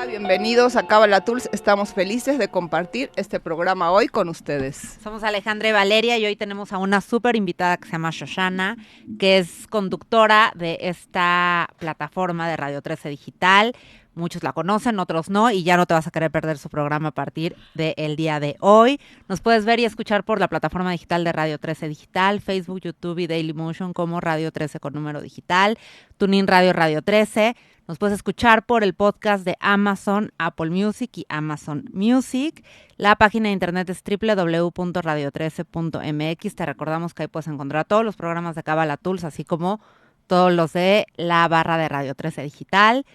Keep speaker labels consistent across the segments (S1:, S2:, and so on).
S1: Hola, bienvenidos a Cábala Tools. Estamos felices de compartir este programa hoy con ustedes.
S2: Somos Alejandra y Valeria y hoy tenemos a una súper invitada que se llama Shoshana, que es conductora de esta plataforma de Radio 13 Digital. Muchos la conocen, otros no, y ya no te vas a querer perder su programa a partir del día de hoy. Nos puedes ver y escuchar por la plataforma digital de Radio 13 Digital, Facebook, YouTube y Dailymotion como Radio 13 con número digital, TuneIn Radio, Radio 13. Nos puedes escuchar por el podcast de Amazon, Apple Music y Amazon Music. La página de internet es www.radio13.mx. Te recordamos que ahí puedes encontrar todos los programas de Cábala Tools, así como todos los de la barra de Radio 13 Digital.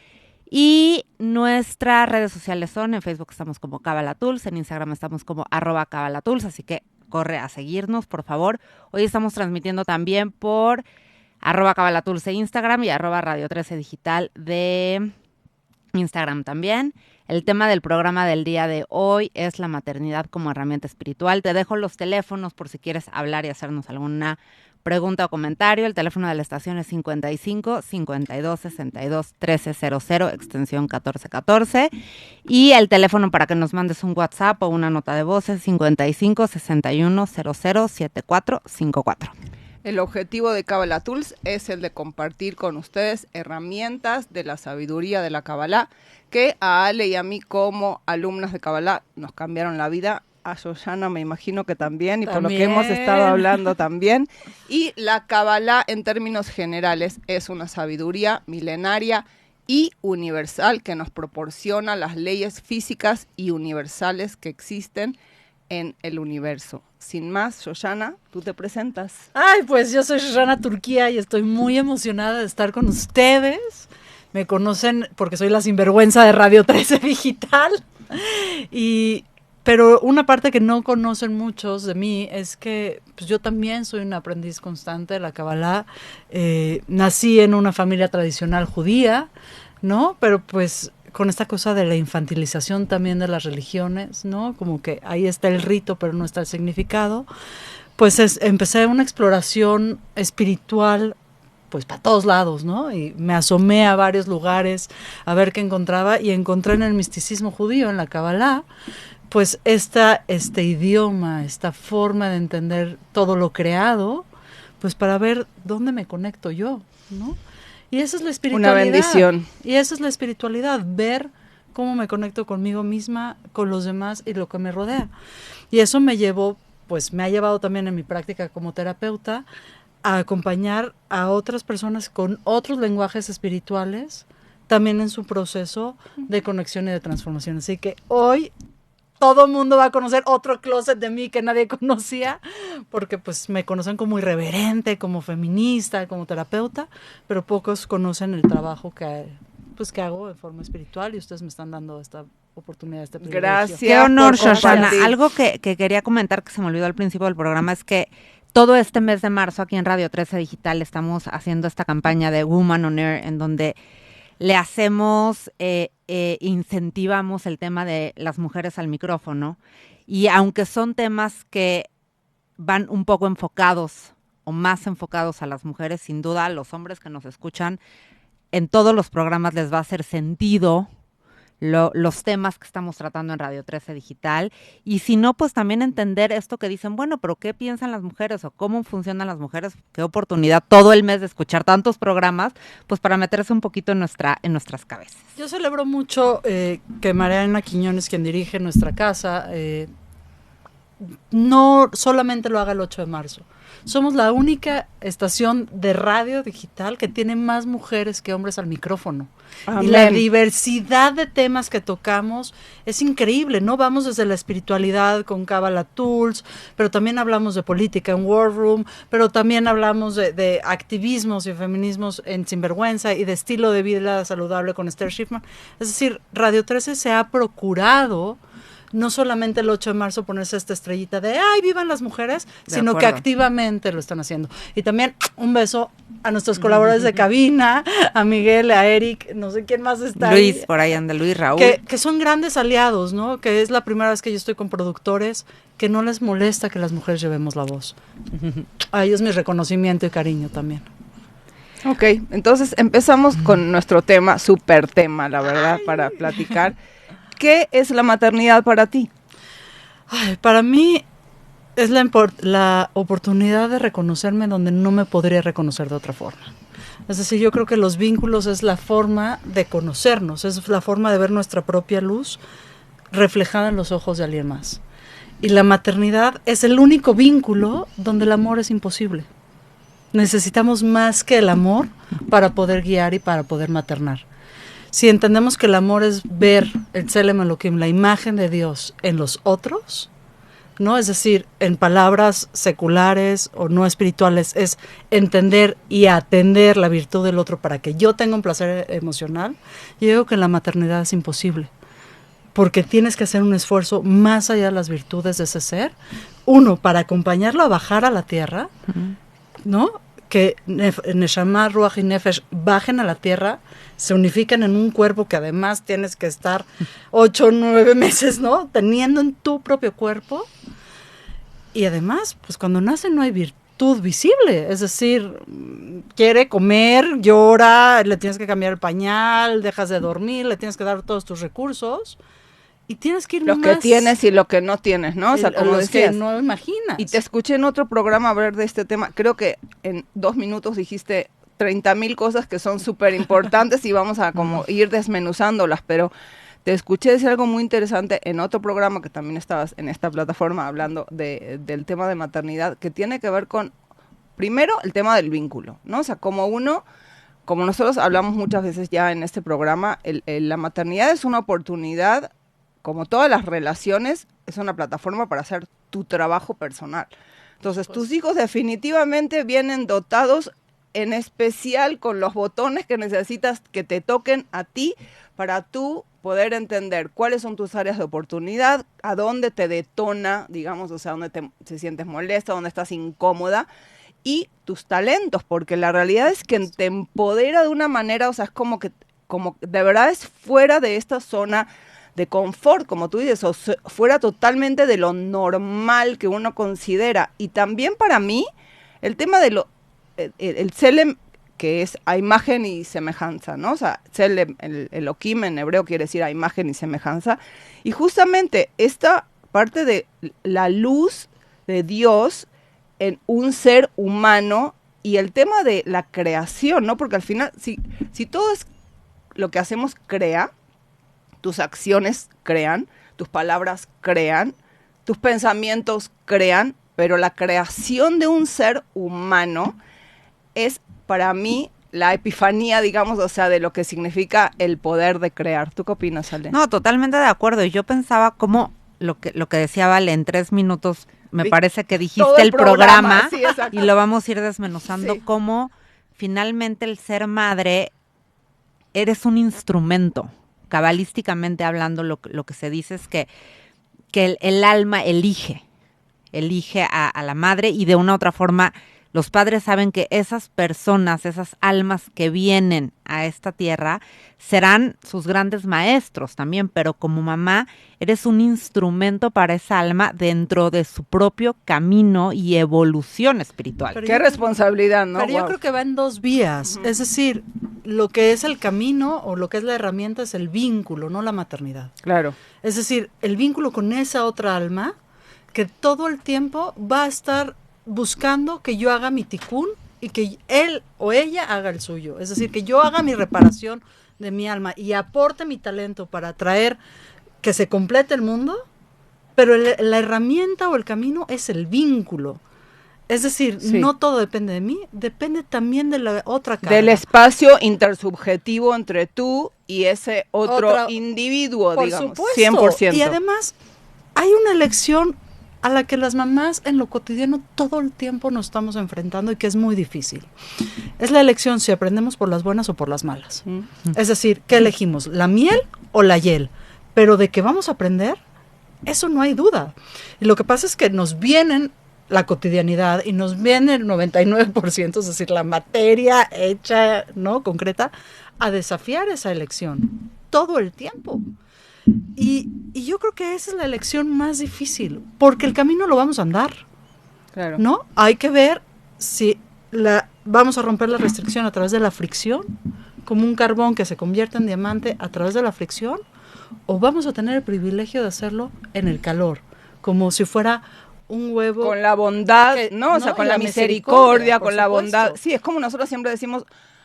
S2: Y nuestras redes sociales son, en Facebook estamos como Cábala Tools, en Instagram estamos como @Cábala Tools, así que corre a seguirnos, por favor. Hoy estamos transmitiendo también por @Cábala Tools de Instagram y @Radio 13 Digital de Instagram también. El tema del programa del día de hoy es la maternidad como herramienta espiritual. Te dejo los teléfonos por si quieres hablar y hacernos alguna pregunta o comentario. El teléfono de la estación es 55 52 62 1300, extensión 1414. Y el teléfono para que nos mandes un WhatsApp o una nota de voz es 55 61 00 7454.
S1: El objetivo de Cábala Tools es el de compartir con ustedes herramientas de la sabiduría de la Cábala que a Ale y a mí como alumnas de Cábala nos cambiaron la vida. A Shoshana me imagino que también, y por lo que hemos estado hablando también. Y la Cábala en términos generales es una sabiduría milenaria y universal que nos proporciona las leyes físicas y universales que existen en el universo. Sin más, Shoshana, tú te presentas.
S3: Ay, pues yo soy Shoshana Turquía y estoy muy emocionada de estar con ustedes. Me conocen porque soy la sinvergüenza de Radio 13 Digital. Pero una parte que no conocen muchos de mí es que pues yo también soy un aprendiz constante de la Kabbalah. Nací en una familia tradicional judía, ¿no? Pero pues con esta cosa de la infantilización también de las religiones, ¿no? Como que ahí está el rito, pero no está el significado. Pues empecé una exploración espiritual pues para todos lados, ¿no? Y me asomé a varios lugares a ver qué encontraba y encontré en el misticismo judío, en la Kabbalah, pues este idioma, esta forma de entender todo lo creado, pues para ver dónde me conecto yo, ¿no? Y esa es la espiritualidad.
S1: Una bendición.
S3: Y esa es la espiritualidad, ver cómo me conecto conmigo misma, con los demás y lo que me rodea. Y eso me llevó, pues me ha llevado también en mi práctica como terapeuta a acompañar a otras personas con otros lenguajes espirituales, también en su proceso de conexión y de transformación. Así que hoy todo el mundo va a conocer otro closet de mí que nadie conocía, porque pues me conocen como irreverente, como feminista, como terapeuta, pero pocos conocen el trabajo que hago de forma espiritual y ustedes me están dando esta oportunidad, este privilegio.
S1: Gracias.
S2: Qué honor, Shoshana. Algo que quería comentar que se me olvidó al principio del programa es que todo este mes de marzo aquí en Radio 13 Digital estamos haciendo esta campaña de Woman on Air en donde le hacemos, incentivamos el tema de las mujeres al micrófono, y aunque son temas que van un poco enfocados o más enfocados a las mujeres, sin duda a los hombres que nos escuchan, en todos los programas les va a hacer sentido los temas que estamos tratando en Radio 13 Digital, y si no, pues también entender esto que dicen, bueno, pero ¿qué piensan las mujeres o cómo funcionan las mujeres? Qué oportunidad todo el mes de escuchar tantos programas, pues para meterse un poquito en nuestras cabezas.
S3: Yo celebro mucho que Mariana Quiñones, quien dirige nuestra casa, no solamente lo haga el 8 de marzo. Somos la única estación de radio digital que tiene más mujeres que hombres al micrófono. Amén. Y la diversidad de temas que tocamos es increíble, ¿no? Vamos desde la espiritualidad con Cábala Tools, pero también hablamos de política en War Room, pero también hablamos de activismos y feminismos en Sinvergüenza y de estilo de vida saludable con Esther Schiffman. Es decir, Radio 13 se ha procurado no solamente el 8 de marzo ponerse esta estrellita de ¡ay, vivan las mujeres!, sino que activamente lo están haciendo. Y también un beso a nuestros colaboradores de cabina, a Miguel, a Eric, no sé quién más está
S2: Luis,
S3: ahí,
S2: por ahí anda Luis, Raúl.
S3: Que son grandes aliados, ¿no? Que es la primera vez que yo estoy con productores que no les molesta que las mujeres llevemos la voz. A ellos mi reconocimiento y cariño también.
S1: Ok, entonces empezamos con nuestro tema, súper tema, la verdad, para platicar. ¿Qué es la maternidad para ti?
S3: Ay, para mí es la oportunidad de reconocerme donde no me podría reconocer de otra forma. Es decir, yo creo que los vínculos es la forma de conocernos, es la forma de ver nuestra propia luz reflejada en los ojos de alguien más. Y la maternidad es el único vínculo donde el amor es imposible. Necesitamos más que el amor para poder guiar y para poder maternar. Si entendemos que el amor es ver el Tselem Elohim, la imagen de Dios en los otros, ¿no? Es decir, en palabras seculares o no espirituales, es entender y atender la virtud del otro para que yo tenga un placer emocional. Yo digo que en la maternidad es imposible, porque tienes que hacer un esfuerzo más allá de las virtudes de ese ser. Uno, para acompañarlo a bajar a la tierra, ¿no? Que Neshama, Ruach y Nefesh bajen a la tierra, se unifican en un cuerpo que además tienes que estar 8 o 9 meses, ¿no? Teniendo en tu propio cuerpo. Y además, pues cuando nace no hay virtud visible, es decir, quiere comer, llora, le tienes que cambiar el pañal, dejas de dormir, le tienes que dar todos tus recursos. Y tienes que ir
S1: Lo
S3: más...
S1: que tienes y lo que no tienes, ¿no? O sea, como
S3: los
S1: decías.
S3: que no imaginas.
S1: Y te escuché en otro programa hablar de este tema. Creo que en 2 minutos dijiste 30,000 cosas que son súper importantes y vamos a como ir desmenuzándolas, pero te escuché decir algo muy interesante en otro programa que también estabas en esta plataforma hablando del tema de maternidad, que tiene que ver con, primero, el tema del vínculo, ¿no? O sea, como nosotros hablamos muchas veces ya en este programa, la maternidad es una oportunidad, como todas las relaciones, es una plataforma para hacer tu trabajo personal. Entonces, tus hijos definitivamente vienen dotados, en especial con los botones que necesitas que te toquen a ti, para tú poder entender cuáles son tus áreas de oportunidad, a dónde te detona, digamos, o sea, dónde te sientes molesta, dónde estás incómoda, y tus talentos, porque la realidad es que te empodera de una manera, o sea, es como de verdad es fuera de esta zona de confort, como tú dices, o fuera totalmente de lo normal que uno considera. Y también para mí, el tema de el Tselem, que es a imagen y semejanza, ¿no? O sea, Tselem, el Elohim en hebreo quiere decir a imagen y semejanza. Y justamente esta parte de la luz de Dios en un ser humano y el tema de la creación, ¿no? Porque al final, si todo es lo que hacemos crea, tus acciones crean, tus palabras crean, tus pensamientos crean, pero la creación de un ser humano es para mí la epifanía, digamos, o sea, de lo que significa el poder de crear. ¿Tú qué opinas, Ale?
S2: No, totalmente de acuerdo. Y yo pensaba como lo que decía Vale, en 3 minutos me parece que dijiste el programa
S1: sí,
S2: y lo vamos a ir desmenuzando,
S1: Sí.
S2: como finalmente el ser madre eres un instrumento. Cabalísticamente hablando, lo que se dice es que el alma elige a la madre, y de una u otra forma los padres saben que esas personas, esas almas que vienen a esta tierra serán sus grandes maestros también, pero como mamá eres un instrumento para esa alma dentro de su propio camino y evolución espiritual.
S3: Pero
S1: Qué responsabilidad, ¿no?
S3: Pero yo
S1: Wow.
S3: creo que va en 2 vías. Es decir, lo que es el camino o lo que es la herramienta es el vínculo, no la maternidad.
S1: Claro.
S3: Es decir, el vínculo con esa otra alma que todo el tiempo va a estar buscando que yo haga mi tikkun y que él o ella haga el suyo. Es decir, que yo haga mi reparación de mi alma y aporte mi talento para traer que se complete el mundo, pero la herramienta o el camino es el vínculo. Es decir,
S1: Sí.
S3: no todo depende de mí, depende también de la otra cara.
S1: Del espacio intersubjetivo entre tú y ese otro
S3: Otra-
S1: individuo,
S3: Por
S1: digamos,
S3: supuesto.
S1: 100%.
S3: Y además hay una elección a la que las mamás en lo cotidiano todo el tiempo nos estamos enfrentando y que es muy difícil. Es la elección si aprendemos por las buenas o por las malas. Es decir, ¿qué elegimos? ¿La miel o la hiel? Pero de que vamos a aprender, eso no hay duda. Y lo que pasa es que nos vienen la cotidianidad y nos viene el 99%, es decir, la materia hecha, ¿no?, concreta, a desafiar esa elección todo el tiempo. Y yo creo que esa es la elección más difícil, porque el camino lo vamos a andar,
S1: Claro.
S3: ¿no? Hay que ver si vamos a romper la restricción a través de la fricción, como un carbón que se convierte en diamante a través de la fricción, o vamos a tener el privilegio de hacerlo en el calor, como si fuera un huevo.
S1: Con la bondad, ¿no? O sea, con la misericordia, con la bondad. Sí, es como nosotros siempre decimos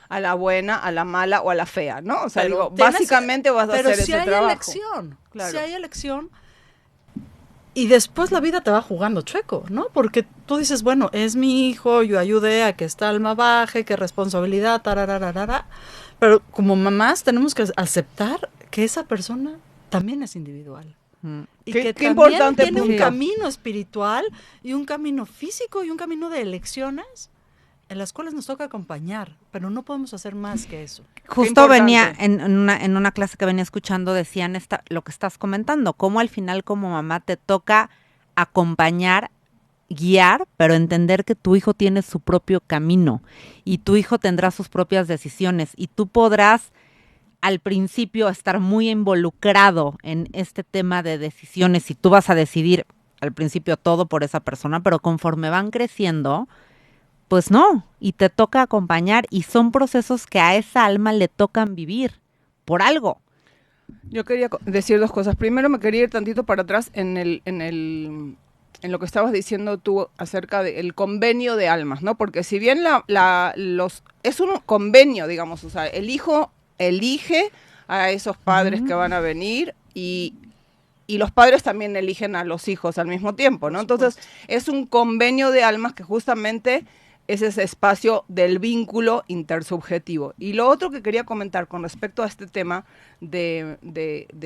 S1: a la buena, a la mala o a la fea, ¿no? O sea, digo, básicamente vas a hacer ese trabajo.
S3: Pero si hay elección, si hay elección, y después la vida te va jugando chueco, ¿no? Porque tú dices, bueno, es mi hijo, yo ayudé a que esta alma baje, qué responsabilidad, tararararara. Pero como mamás tenemos que aceptar que esa persona también es individual. Y que también
S1: importante
S3: tiene un camino espiritual y un camino físico y un camino de elecciones en las cuales nos toca acompañar, pero no podemos hacer más que eso.
S2: Justo venía en una clase que venía escuchando, decían lo que estás comentando, cómo al final como mamá te toca acompañar, guiar, pero entender que tu hijo tiene su propio camino y tu hijo tendrá sus propias decisiones y tú podrás al principio estar muy involucrado en este tema de decisiones y tú vas a decidir al principio todo por esa persona, pero conforme van creciendo, pues no, y te toca acompañar y son procesos que a esa alma le tocan vivir por algo.
S1: Yo quería decir dos cosas. Primero me quería ir tantito para atrás en lo que estabas diciendo tú acerca del convenio de almas, ¿no? Porque si bien es un convenio, digamos, o sea, el hijo elige a esos padres que van a venir y los padres también eligen a los hijos al mismo tiempo, ¿no? Entonces, es un convenio de almas que justamente es ese espacio del vínculo intersubjetivo. Y lo otro que quería comentar con respecto a este tema de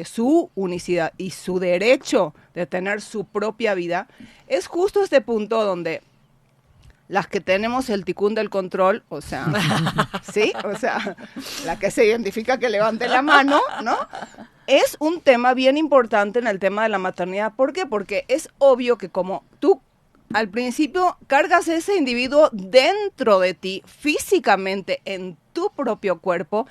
S1: su unicidad y su derecho de tener su propia vida, es justo este punto donde las que tenemos el ticún del control, o sea, ¿sí? O sea, la que se identifica que levante la mano, ¿no? Es un tema bien importante en el tema de la maternidad. ¿Por qué? Porque es obvio que como tú al principio cargas ese individuo dentro de ti, físicamente, en tu propio cuerpo,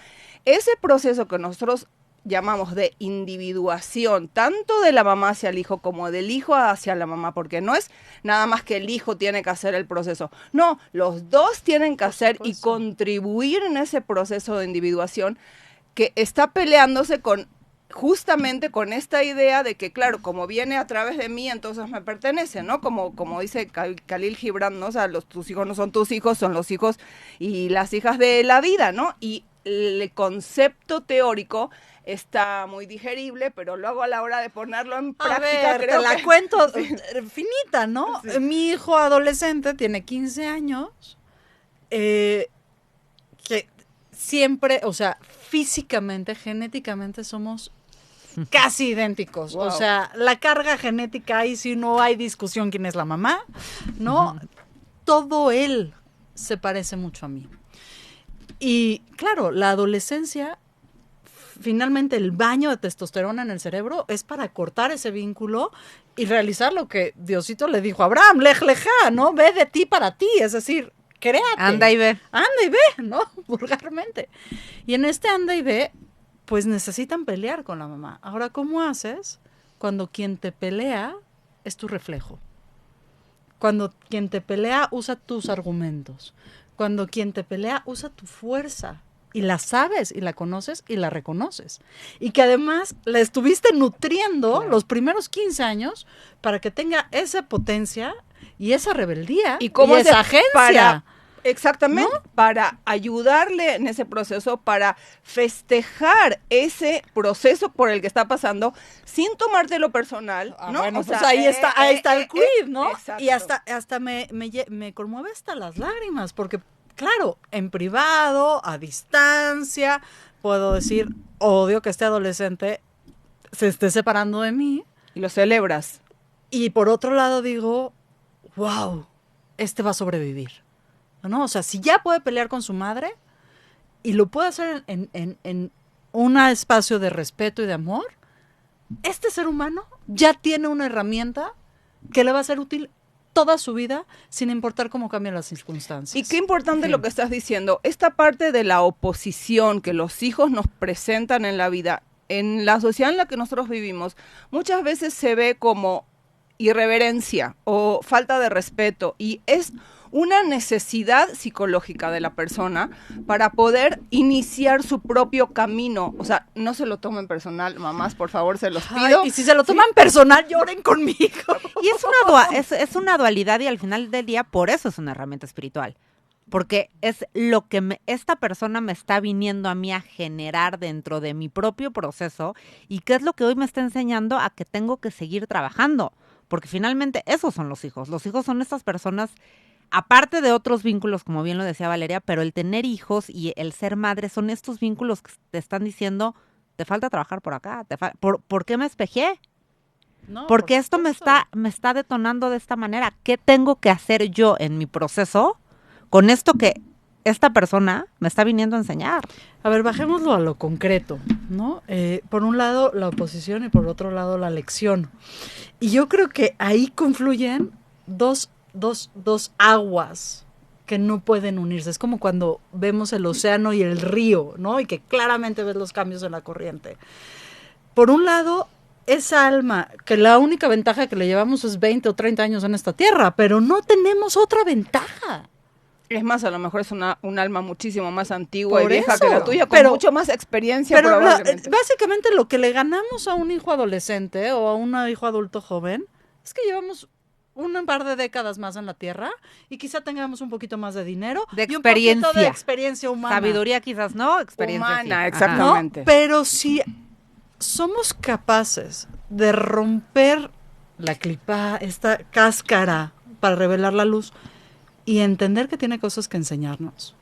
S1: ese proceso que nosotros llamamos de individuación, tanto de la mamá hacia el hijo como del hijo hacia la mamá, porque no es nada más que el hijo tiene que hacer el proceso, no, los dos tienen que hacer y contribuir en ese proceso de individuación que está peleándose justamente con esta idea de que, claro, como viene a través de mí, entonces me pertenece, ¿no? Como dice Khalil Gibran, ¿no? O sea, tus hijos no son tus hijos, son los hijos y las hijas de la vida, ¿no? Y el concepto teórico está muy digerible, pero luego a la hora de ponerlo en práctica,
S3: creo que... cuento finita, ¿no? Sí. Mi hijo adolescente tiene 15 años, que siempre, o sea, físicamente, genéticamente somos casi idénticos. Wow. O sea, la carga genética ahí sí no hay discusión quién es la mamá, ¿no? Todo él se parece mucho a mí. Y claro, la adolescencia, finalmente el baño de testosterona en el cerebro es para cortar ese vínculo y realizar lo que Diosito le dijo a Abraham, lej lejá, ¿no? Ve de ti para ti, es decir, créate.
S2: Anda y ve.
S3: Anda y ve, ¿no? Vulgarmente. Y en este anda y ve, pues necesitan pelear con la mamá. Ahora, ¿cómo haces cuando quien te pelea es tu reflejo? Cuando quien te pelea usa tus argumentos. Cuando quien te pelea usa tu fuerza. Y la sabes, y la conoces, y la reconoces. Y que además la estuviste nutriendo los primeros 15 años para que tenga esa potencia y esa rebeldía
S1: y esa agencia. Exactamente,
S3: ¿no?
S1: Para ayudarle en ese proceso, para festejar ese proceso por el que está pasando, sin tomártelo personal, ¿no?
S3: Bueno, o pues sea, ahí está el quid, ¿no? Y hasta me conmueve hasta las lágrimas, porque, claro, en privado, a distancia, puedo decir, odio que este adolescente se esté separando de mí.
S1: Y lo celebras.
S3: Y por otro lado digo, wow, este va a sobrevivir. ¿No? O sea, si ya puede pelear con su madre y lo puede hacer en un espacio de respeto y de amor, este ser humano ya tiene una herramienta que le va a ser útil toda su vida, sin importar cómo cambian las circunstancias.
S1: Y qué importante lo que estás diciendo. Esta parte de la oposición que los hijos nos presentan en la vida, en la sociedad en la que nosotros vivimos, muchas veces se ve como irreverencia o falta de respeto, y es una necesidad psicológica de la persona para poder iniciar su propio camino. O sea, no se lo tomen personal, mamás, por favor, se los pido.
S3: Ay, y si se lo toman personal, lloren conmigo.
S2: Y es una dualidad y al final del día por eso es una herramienta espiritual. Porque es lo que esta persona me está viniendo a mí a generar dentro de mi propio proceso y qué es lo que hoy me está enseñando a que tengo que seguir trabajando. Porque finalmente esos son los hijos. Los hijos son estas personas, aparte de otros vínculos, como bien lo decía Valeria, pero el tener hijos y el ser madre son estos vínculos que te están diciendo, te falta trabajar por acá. ¿Por qué me espejé?
S3: No,
S2: Porque esto me está detonando de esta manera. ¿Qué tengo que hacer yo en mi proceso con esto que esta persona me está viniendo a enseñar?
S3: A ver, bajémoslo a lo concreto, ¿no? Por un lado la oposición y por otro lado la lección. Y yo creo que ahí confluyen dos aguas que no pueden unirse. Es como cuando vemos el océano y el río, ¿no? Y que claramente ves los cambios en la corriente. Por un lado, esa alma, que la única ventaja que le llevamos es 20 o 30 años en esta tierra, pero no tenemos otra ventaja.
S1: Es más, a lo mejor es un alma muchísimo más antigua
S3: Por
S1: y vieja
S3: eso,
S1: que la tuya, con mucho más experiencia
S3: pero
S1: probablemente.
S3: básicamente lo que le ganamos a un hijo adolescente o a un hijo adulto joven es que llevamos un par de décadas más en la Tierra y quizá tengamos un poquito más de dinero
S2: De
S3: y un poquito
S2: experiencia.
S3: de experiencia humana.
S2: Sabiduría quizás no, experiencia
S1: Humana,
S2: sí.
S1: exactamente.
S3: ¿No? Pero si somos capaces de romper la clipa, esta cáscara para revelar la luz y entender que tiene cosas que enseñarnos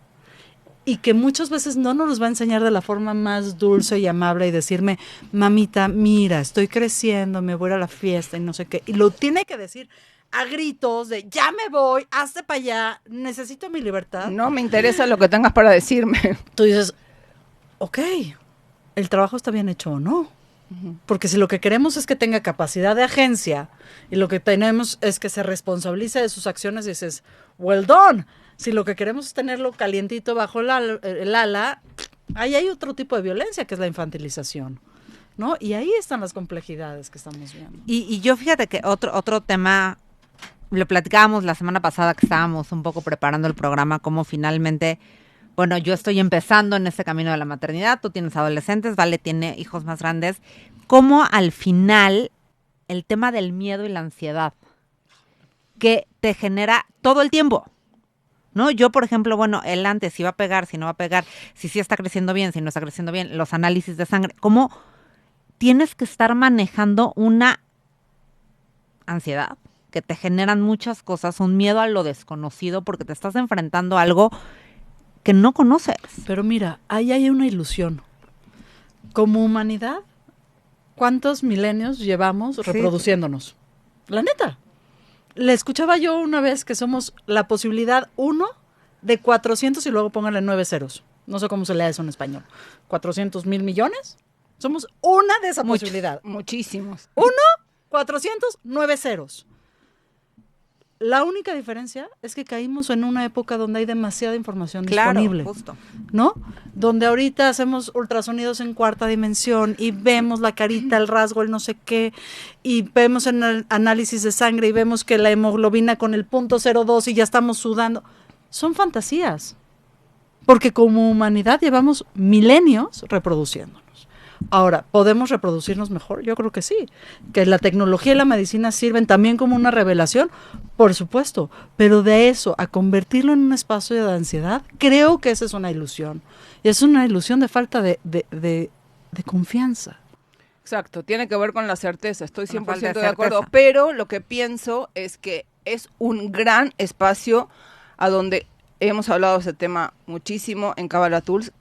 S3: y que muchas veces no nos los va a enseñar de la forma más dulce y amable y decirme, mamita, mira, estoy creciendo, me voy a ir a la fiesta y no sé qué, y lo tiene que decir a gritos de ya me voy, hazte para allá, necesito mi libertad.
S1: No me interesa lo que tengas para decirme.
S3: Tú dices, ok, ¿el trabajo está bien hecho o no? Porque si lo que queremos es que tenga capacidad de agencia y lo que tenemos es que se responsabilice de sus acciones, dices, well done. Si lo que queremos es tenerlo calientito bajo el ala, ahí hay otro tipo de violencia que es la infantilización, ¿no? Y ahí están las complejidades que estamos viendo.
S2: Y yo fíjate que otro tema, lo platicábamos la semana pasada que estábamos un poco preparando el programa, cómo finalmente, bueno, yo estoy empezando en este camino de la maternidad, tú tienes adolescentes, Vale tiene hijos más grandes, cómo al final el tema del miedo y la ansiedad que te genera todo el tiempo, ¿no? Yo, por ejemplo, bueno, él antes si va a pegar, si no va a pegar, si sí está creciendo bien, si no está creciendo bien, los análisis de sangre, cómo tienes que estar manejando una ansiedad que te generan muchas cosas, un miedo a lo desconocido porque te estás enfrentando a algo que no conoces.
S3: Pero mira, ahí hay una ilusión. Como humanidad, ¿cuántos milenios llevamos reproduciéndonos? La neta. Le escuchaba yo una vez que somos la posibilidad 1 de 400 y luego póngale 9 ceros. No sé cómo se lea eso en español. ¿400,000 millones? Somos una de esa posibilidad.
S1: Muchísimos.
S3: 400, 9 ceros. La única diferencia es que caímos en una época donde hay demasiada información disponible.
S2: Justo.
S3: ¿No? Donde ahorita hacemos ultrasonidos en cuarta dimensión y vemos la carita, el rasgo, el no sé qué, y vemos en el análisis de sangre y vemos que la hemoglobina con el 0.02 y ya estamos sudando. Son fantasías. Porque como humanidad llevamos milenios reproduciéndonos. Ahora, ¿podemos reproducirnos mejor? Yo creo que sí. Que la tecnología y la medicina sirven también como una revelación, por supuesto. Pero de eso a convertirlo en un espacio de ansiedad, creo que esa es una ilusión. Y es una ilusión de falta de confianza.
S1: Exacto, tiene que ver con la certeza, estoy
S2: Con la falta
S1: 100%
S2: de
S1: de acuerdo,
S2: certeza.
S1: pero lo que pienso es que es un gran espacio a donde hemos hablado de ese tema muchísimo en Kabbalah Tools.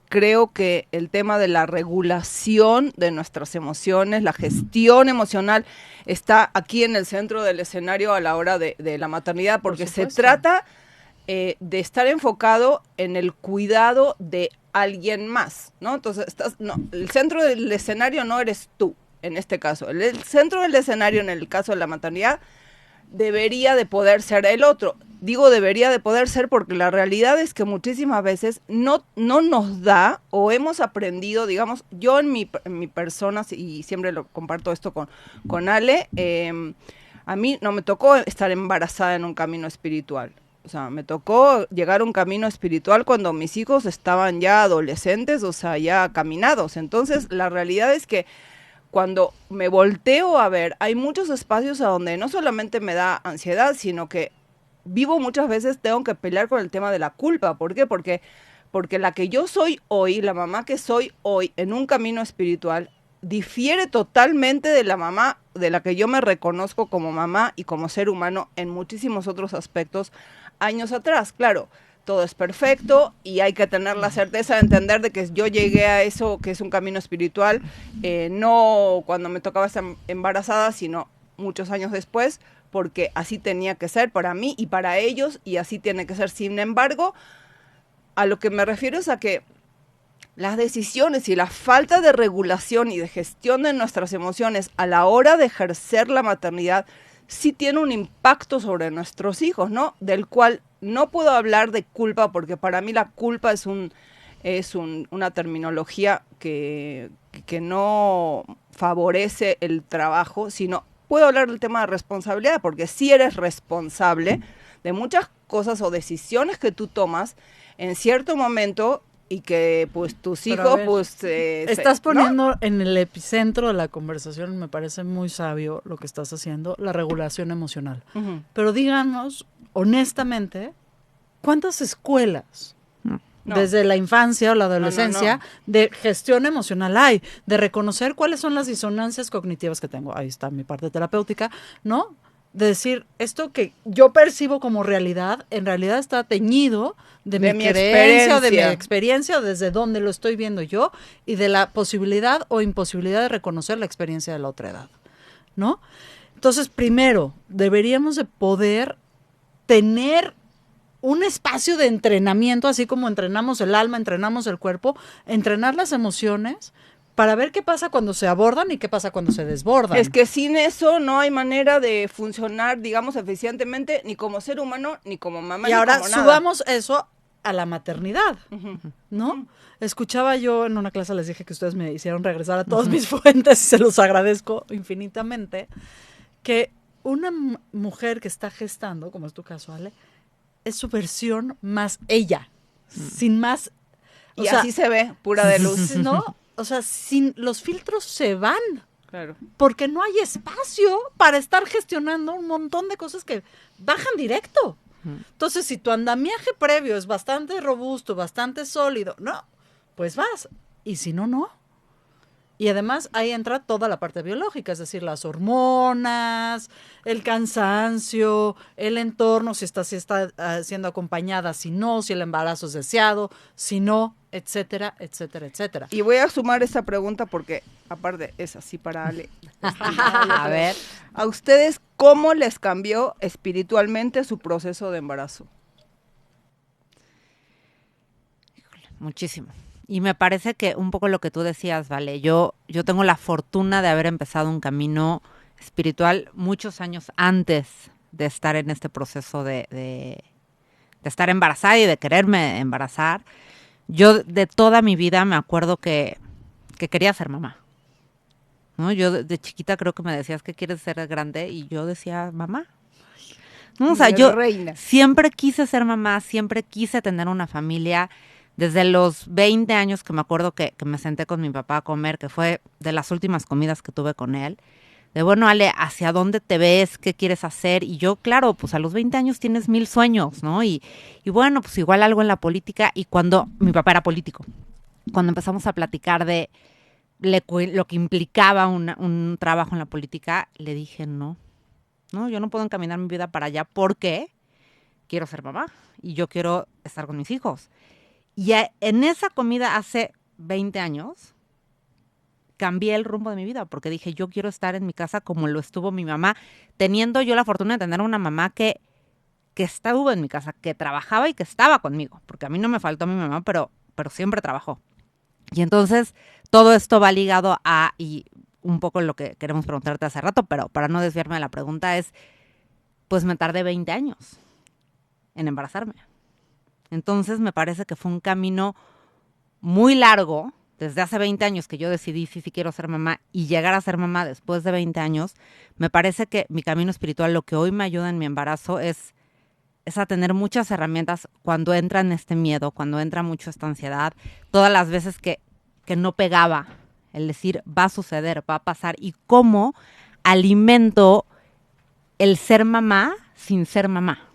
S1: Creo que el tema de la regulación de nuestras emociones, la gestión emocional, está aquí en el centro del escenario a la hora de la maternidad, porque se trata de estar enfocado en el cuidado de alguien más, ¿no? Entonces, el centro del escenario no eres tú, en este caso. El centro del escenario, en el caso de la maternidad, debería de poder ser el otro. Digo debería de poder ser porque la realidad es que muchísimas veces no nos da o hemos aprendido, digamos, yo en mi persona, y siempre lo comparto esto con Ale, a mí no me tocó estar embarazada en un camino espiritual. O sea, me tocó llegar a un camino espiritual cuando mis hijos estaban ya adolescentes, o sea, ya caminados. Entonces, la realidad es que cuando me volteo a ver, hay muchos espacios a donde no solamente me da ansiedad, sino que vivo muchas veces, tengo que pelear con el tema de la culpa. ¿Por qué? Porque la que yo soy hoy, la mamá que soy hoy en un camino espiritual, difiere totalmente de la mamá de la que yo me reconozco como mamá y como ser humano en muchísimos otros aspectos años atrás. Claro, todo es perfecto y hay que tener la certeza de entender de que yo llegué a eso, que es un camino espiritual, no cuando me tocaba estar embarazada, sino muchos años después, porque así tenía que ser para mí y para ellos, y así tiene que ser. Sin embargo, a lo que me refiero es a que las decisiones y la falta de regulación y de gestión de nuestras emociones a la hora de ejercer la maternidad sí tiene un impacto sobre nuestros hijos, ¿no? Del cual no puedo hablar de culpa, porque para mí la culpa es una terminología que no favorece el trabajo, sino puedo hablar del tema de responsabilidad, porque sí eres responsable de muchas cosas o decisiones que tú tomas en cierto momento y que pues tus
S3: Pero
S1: hijos
S3: a ver,
S1: pues
S3: estás
S1: ¿no?
S3: poniendo en el epicentro de la conversación, me parece muy sabio lo que estás haciendo, la regulación emocional.
S1: Uh-huh.
S3: Pero díganos, honestamente, ¿cuántas escuelas
S1: No.
S3: desde la infancia o la adolescencia
S1: No.
S3: de gestión emocional hay? De reconocer cuáles son las disonancias cognitivas que tengo. Ahí está mi parte terapéutica, ¿no? De decir, esto que yo percibo como realidad, en realidad está teñido de mi creencia o de mi experiencia, o desde donde lo estoy viendo yo, y de la posibilidad o imposibilidad de reconocer la experiencia de la otra edad, ¿no? Entonces, primero, deberíamos de poder tener un espacio de entrenamiento, así como entrenamos el alma, entrenamos el cuerpo, entrenar las emociones, para ver qué pasa cuando se abordan y qué pasa cuando se desbordan.
S1: Es que sin eso no hay manera de funcionar, digamos, eficientemente, ni como ser humano, ni como mamá,
S3: y
S1: ni
S3: ahora
S1: como nada.
S3: subamos eso a la maternidad,
S1: Uh-huh.
S3: ¿no?
S1: Uh-huh.
S3: Escuchaba yo en una clase, les dije que ustedes me hicieron regresar a todas mis fuentes y se los agradezco infinitamente, que una mujer que está gestando, como es tu caso, Ale, es su versión más ella, sin más.
S1: Y así se ve, pura de luz.
S3: ¿No? O sea, sin los filtros se van.
S1: Claro.
S3: Porque no hay espacio para estar gestionando un montón de cosas que bajan directo. Entonces, si tu andamiaje previo es bastante robusto, bastante sólido, no, pues vas. Y si no, no. Y además ahí entra toda la parte biológica, es decir, las hormonas, el cansancio, el entorno, si está siendo acompañada, si no, si el embarazo es deseado, si no, etcétera, etcétera, etcétera.
S1: Y voy a sumar esta pregunta porque, aparte, es así para Ale.
S2: A ver.
S1: ¿A ustedes cómo les cambió espiritualmente su proceso de embarazo?
S2: Muchísimo. Y me parece que un poco lo que tú decías, Vale, yo tengo la fortuna de haber empezado un camino espiritual muchos años antes de estar en este proceso de estar embarazada y de quererme embarazar. Yo de toda mi vida me acuerdo que quería ser mamá, ¿no? Yo de chiquita creo que me decías que quieres ser grande y yo decía mamá. ¿No? O sea, yo siempre quise ser mamá, siempre quise tener una familia. Desde los 20 años que me acuerdo que me senté con mi papá a comer, que fue de las últimas comidas que tuve con él, de bueno, Ale, ¿hacia dónde te ves? ¿Qué quieres hacer? Y yo, claro, pues a los 20 años tienes 1000 sueños, ¿no? Y bueno, pues igual algo en la política. Y cuando mi papá era político, cuando empezamos a platicar de lo que implicaba un trabajo en la política, le dije, no, yo no puedo encaminar mi vida para allá porque quiero ser mamá y yo quiero estar con mis hijos. Y en esa comida hace 20 años cambié el rumbo de mi vida porque dije, yo quiero estar en mi casa como lo estuvo mi mamá, teniendo yo la fortuna de tener una mamá que estuvo en mi casa, que trabajaba y que estaba conmigo, porque a mí no me faltó mi mamá, pero siempre trabajó. Y entonces todo esto va ligado a, y un poco lo que queremos preguntarte hace rato, pero para no desviarme de la pregunta es, pues me tardé 20 años en embarazarme. Entonces me parece que fue un camino muy largo, desde hace 20 años que yo decidí sí quiero ser mamá y llegar a ser mamá después de 20 años. Me parece que mi camino espiritual, lo que hoy me ayuda en mi embarazo es es a tener muchas herramientas cuando entra en este miedo, cuando entra mucho esta ansiedad, todas las veces que no pegaba, el decir va a suceder, va a pasar, y cómo alimento el ser mamá sin ser mamá.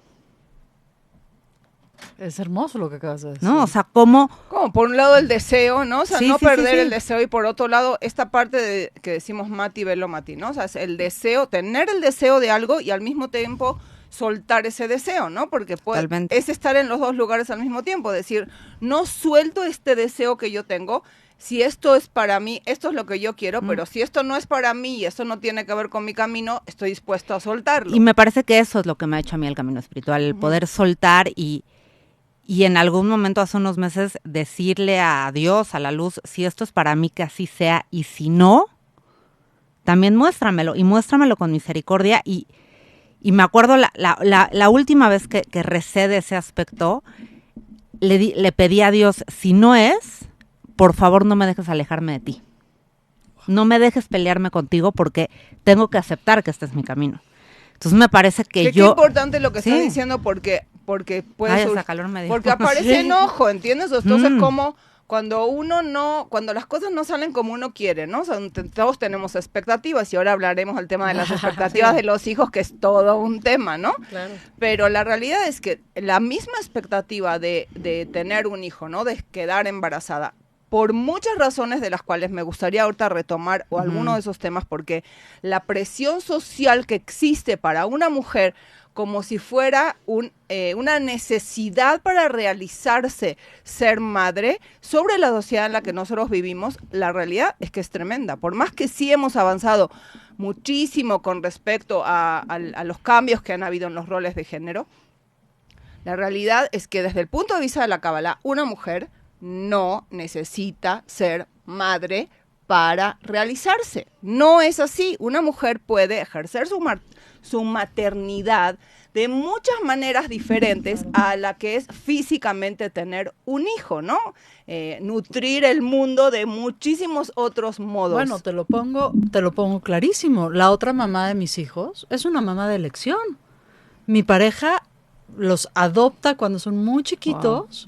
S3: Es hermoso lo que acabas de decir.
S2: ¿No? O sea, cómo...
S1: Como por un lado el deseo, ¿no? O sea,
S2: Sí,
S1: no
S2: sí,
S1: perder
S2: sí.
S1: el deseo, y por otro lado esta parte de que decimos Mati, velo Mati, ¿no? O sea, es el deseo, tener el deseo de algo y al mismo tiempo soltar ese deseo, ¿no? Porque
S2: Totalmente.
S1: es estar en los dos lugares al mismo tiempo, decir, no suelto este deseo que yo tengo. Si esto es para mí, esto es lo que yo quiero, pero si esto no es para mí y esto no tiene que ver con mi camino, estoy dispuesto a soltarlo.
S2: Y me parece que eso es lo que me ha hecho a mí el camino espiritual, el poder soltar y en algún momento hace unos meses decirle a Dios, a la luz, si esto es para mí, que así sea, y si no, también muéstramelo, y muéstramelo con misericordia. Y me acuerdo la última vez que recé de ese aspecto, le pedí a Dios, si no es, por favor no me dejes alejarme de ti. No me dejes pelearme contigo porque tengo que aceptar que este es mi camino. Entonces me parece que
S1: Qué importante lo que
S2: Sí.
S1: estás diciendo porque puede
S2: Ay,
S1: sur-
S2: hasta calor me dio.
S1: porque aparece
S3: Sí.
S1: enojo, ¿entiendes? Entonces como cuando las cosas no salen como uno quiere, ¿no? O sea, todos tenemos expectativas, y ahora hablaremos del tema de las expectativas de los hijos, que es todo un tema, ¿no?
S3: Claro.
S1: Pero la realidad es que la misma expectativa de tener un hijo, ¿no? De quedar embarazada, por muchas razones de las cuales me gustaría ahorita retomar o alguno de esos temas, porque la presión social que existe para una mujer como si fuera una necesidad para realizarse, ser madre, sobre la sociedad en la que nosotros vivimos, la realidad es que es tremenda. Por más que sí hemos avanzado muchísimo con respecto a los cambios que han habido en los roles de género, la realidad es que desde el punto de vista de la Kabbalah, una mujer no necesita ser madre para realizarse. No es así. Una mujer puede ejercer su maternidad de muchas maneras diferentes a la que es físicamente tener un hijo, ¿no? Nutrir el mundo de muchísimos otros modos.
S3: Bueno, te lo pongo clarísimo. La otra mamá de mis hijos es una mamá de elección. Mi pareja los adopta cuando son muy chiquitos.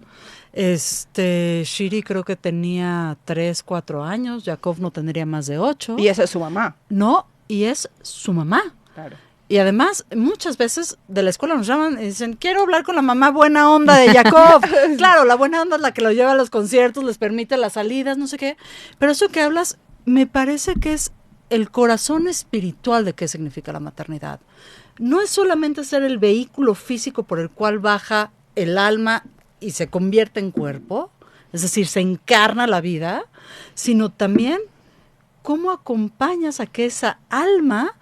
S3: Shiri creo que tenía 3, 4 años, Jacob no tendría más de 8.
S1: Y esa es su mamá.
S3: No, y es su mamá.
S1: Claro.
S3: Y además, muchas veces de la escuela nos llaman y dicen, quiero hablar con la mamá buena onda de Jacob. Claro, la buena onda es la que lo lleva a los conciertos, les permite las salidas, no sé qué. Pero eso que hablas, me parece que es el corazón espiritual de qué significa la maternidad. No es solamente ser el vehículo físico por el cual baja el alma y se convierte en cuerpo, es decir, se encarna la vida, sino también cómo acompañas a que esa alma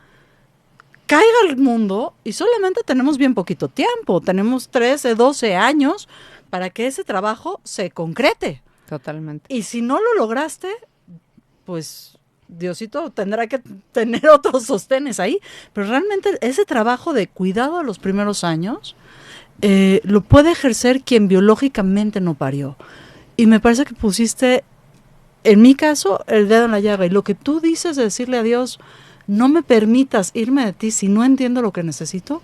S3: caiga al mundo, y solamente tenemos bien poquito tiempo, tenemos 13, 12 años para que ese trabajo se concrete.
S2: Totalmente.
S3: Y si no lo lograste, pues Diosito tendrá que tener otros sostenes ahí, pero realmente ese trabajo de cuidado de los primeros años lo puede ejercer quien biológicamente no parió. Y me parece que pusiste, en mi caso, el dedo en la llaga. Y lo que tú dices de decirle a Dios, no me permitas irme de ti si no entiendo lo que necesito,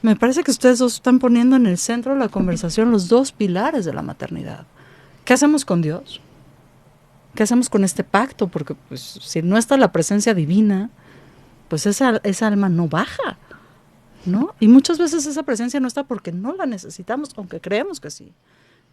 S3: me parece que ustedes dos están poniendo en el centro de la conversación los dos pilares de la maternidad. ¿Qué hacemos con Dios? ¿Qué hacemos con este pacto? Porque pues, si no está la presencia divina, pues esa alma no baja, ¿no? Y muchas veces esa presencia no está porque no la necesitamos, aunque creemos que sí,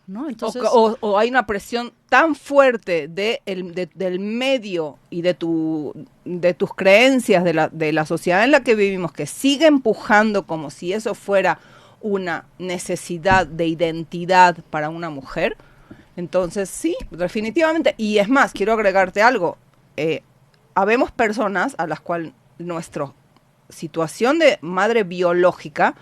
S3: ¿no? Entonces,
S1: o hay una presión tan fuerte del medio y de tus creencias, de la sociedad en la que vivimos, que sigue empujando como si eso fuera una necesidad de identidad para una mujer. Entonces sí, definitivamente. Y es más, quiero agregarte algo. Habemos personas a las cuales nuestra situación de madre biológica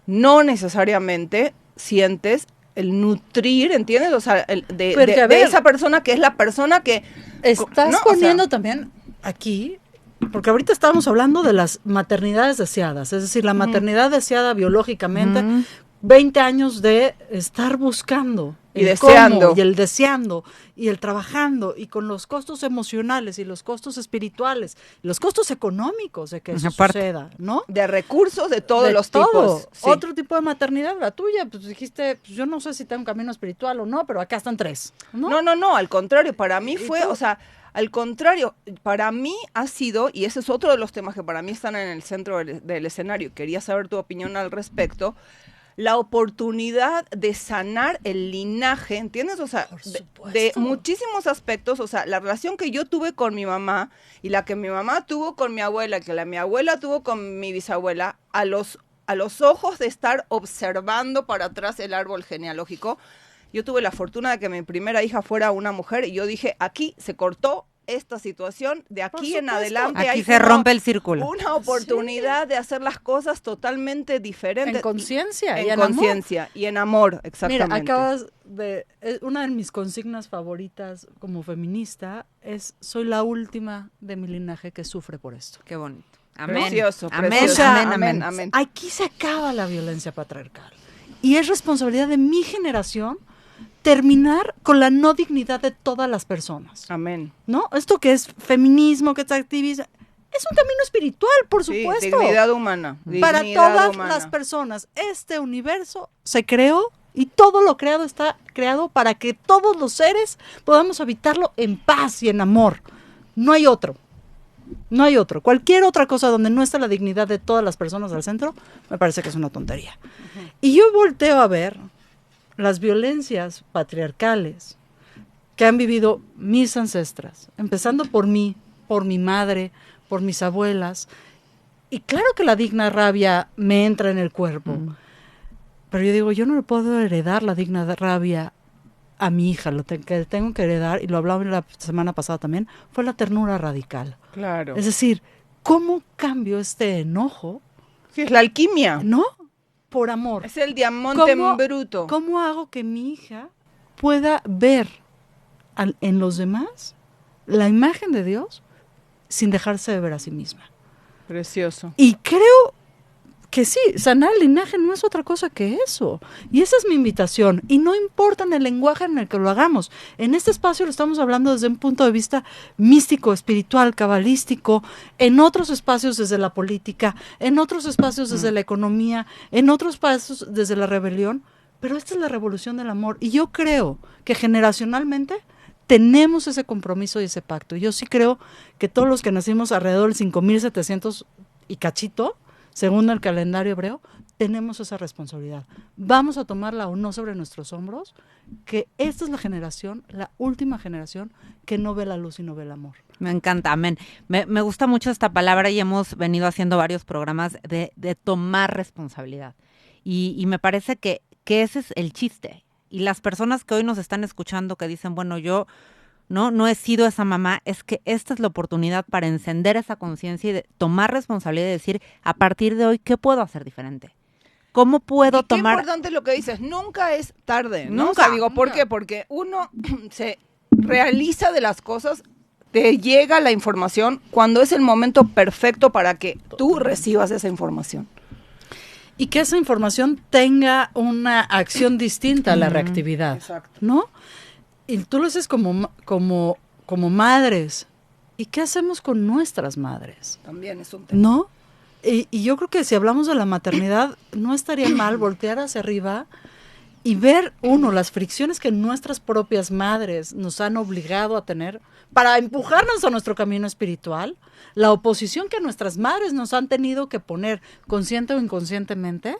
S1: no necesariamente sientes el nutrir, ¿entiendes? O sea, de esa persona que es la persona que...
S3: estás
S1: ¿no?
S3: poniendo también aquí, porque ahorita estábamos hablando de las maternidades deseadas, es decir, la maternidad deseada biológicamente, 20 años de estar buscando
S1: Y
S3: el
S1: deseando.
S3: cómo, y el deseando, y el trabajando, y con los costos emocionales, y los costos espirituales, y los costos económicos de que eso
S2: Aparte.
S3: suceda, ¿no?
S1: De recursos de todos
S3: De
S1: los
S3: todo.
S1: tipos. Sí.
S3: Otro tipo de maternidad, la tuya, pues dijiste, pues yo no sé si tengo un camino espiritual o no, pero acá están 3, ¿no?
S1: No, al contrario, para mí
S3: ¿Y
S1: fue,
S3: tú?
S1: o sea, al contrario, para mí ha sido, y ese es otro de los temas que para mí están en el centro del escenario, quería saber tu opinión al respecto, la oportunidad de sanar el linaje, ¿entiendes? O sea,
S3: Por
S1: de
S3: supuesto.
S1: muchísimos aspectos, o sea, la relación que yo tuve con mi mamá y la que mi mamá tuvo con mi abuela, mi abuela tuvo con mi bisabuela, a los ojos de estar observando para atrás el árbol genealógico. Yo tuve la fortuna de que mi primera hija fuera una mujer y yo dije, aquí se cortó esta situación, de aquí en
S3: supuesto.
S1: adelante
S2: Aquí
S1: hay
S2: se rompe el círculo.
S1: una oportunidad de hacer las cosas totalmente diferentes.
S3: En conciencia y
S1: en
S3: en amor.
S1: conciencia y en amor, exactamente.
S3: Mira, acabas de... una de mis consignas favoritas como feminista es, soy la última de mi linaje que sufre por esto.
S2: Qué bonito. Amén.
S1: Precioso,
S2: Amén,
S1: precioso.
S2: amén.
S1: Amén.
S3: Aquí se acaba la violencia patriarcal. Y es responsabilidad de mi generación terminar con la no dignidad de todas las personas.
S1: Amén.
S3: ¿No? Esto que es feminismo, que es activismo, es un camino espiritual, por
S1: Sí,
S3: supuesto.
S1: dignidad humana.
S3: Para
S1: dignidad
S3: todas
S1: humana.
S3: las personas. Este universo se creó y todo lo creado está creado para que todos los seres podamos habitarlo en paz y en amor. No hay otro. No hay otro. Cualquier otra cosa donde no está la dignidad de todas las personas al centro, me parece que es una tontería. Y yo volteo a ver las violencias patriarcales que han vivido mis ancestras, empezando por mí, por mi madre, por mis abuelas. Y claro que la digna rabia me entra en el cuerpo. Pero yo digo, yo no le puedo heredar la digna rabia a mi hija. Lo que tengo que heredar, y lo hablaba la semana pasada también, fue la ternura radical.
S1: Claro.
S3: Es decir, ¿cómo cambio este enojo?
S1: Sí, es la alquimia.
S3: ¿No? Por amor.
S1: Es el diamante en bruto.
S3: ¿Cómo hago que mi hija pueda ver en los demás la imagen de Dios sin dejarse de ver a sí misma?
S1: Precioso.
S3: Y creo que sí, sanar el linaje no es otra cosa que eso. Y esa es mi invitación. Y no importa en el lenguaje en el que lo hagamos. En este espacio lo estamos hablando desde un punto de vista místico, espiritual, cabalístico, en otros espacios desde la política, en otros espacios desde la economía, en otros espacios desde la rebelión. Pero esta es la revolución del amor. Y yo creo que generacionalmente tenemos ese compromiso y ese pacto. Yo sí creo que todos los que nacimos alrededor del 5700 y cachito, según el calendario hebreo, tenemos esa responsabilidad. Vamos a tomarla o no sobre nuestros hombros, que esta es la generación, la última generación, que no ve la luz y no ve el amor.
S2: Me encanta, amén. Me gusta mucho esta palabra y hemos venido haciendo varios programas de tomar responsabilidad. Y me parece que ese es el chiste. Y las personas que hoy nos están escuchando que dicen, bueno, yo no he sido esa mamá, es que esta es la oportunidad para encender esa conciencia y de tomar responsabilidad y decir, a partir de hoy, ¿qué puedo hacer diferente? ¿Cómo puedo
S1: y qué
S2: tomar?
S1: importante lo que dices, nunca es tarde, ¿no?
S2: Nunca,
S1: O sea, digo, ¿por
S2: nunca.
S1: qué? Porque uno se realiza de las cosas, te llega la información cuando es el momento perfecto para que tú recibas esa información.
S3: Y que esa información tenga una acción distinta a la reactividad.
S1: Exacto.
S3: ¿No? Y tú lo haces como madres. ¿Y qué hacemos con nuestras madres?
S1: También es un tema.
S3: ¿No? Y yo creo que si hablamos de la maternidad, no estaría mal voltear hacia arriba y ver, las fricciones que nuestras propias madres nos han obligado a tener para empujarnos a nuestro camino espiritual, la oposición que nuestras madres nos han tenido que poner consciente o inconscientemente,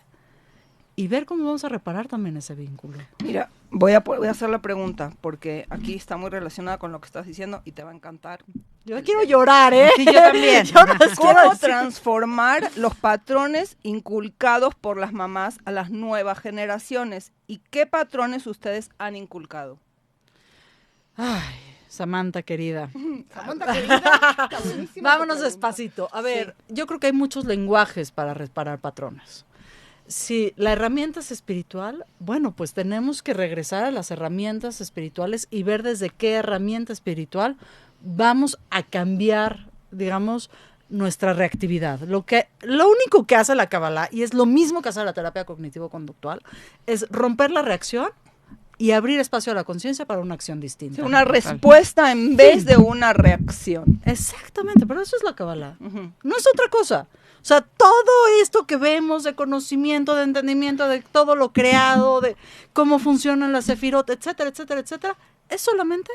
S3: y ver cómo vamos a reparar también ese vínculo.
S1: Mira, voy a hacer la pregunta, porque aquí está muy relacionada con lo que estás diciendo y te va a encantar.
S3: Yo quiero llorar, ¿eh?
S2: Sí, yo también.
S3: Yo no quiero
S1: ¿Cómo
S3: decir-
S1: transformar los patrones inculcados por las mamás a las nuevas generaciones? ¿Y qué patrones ustedes han inculcado?
S3: Ay, Samantha, querida.
S1: Samantha, querida, está buenísima tu
S3: Vámonos
S1: pregunta.
S3: despacito. A ver, yo creo que hay muchos lenguajes para reparar patrones. Si la herramienta es espiritual, bueno, pues tenemos que regresar a las herramientas espirituales y ver desde qué herramienta espiritual vamos a cambiar, digamos, nuestra reactividad. Lo único que hace la Kabbalah, y es lo mismo que hace la terapia cognitivo-conductual, es romper la reacción y abrir espacio a la conciencia para una acción distinta.
S1: Sí, una respuesta en vez de una reacción.
S3: Exactamente, pero eso es la Kabbalah.
S1: Ujú.
S3: No es otra cosa. O sea, todo esto que vemos de conocimiento, de entendimiento, de todo lo creado, de cómo funcionan las sefirot, etcétera, etcétera, etcétera, es solamente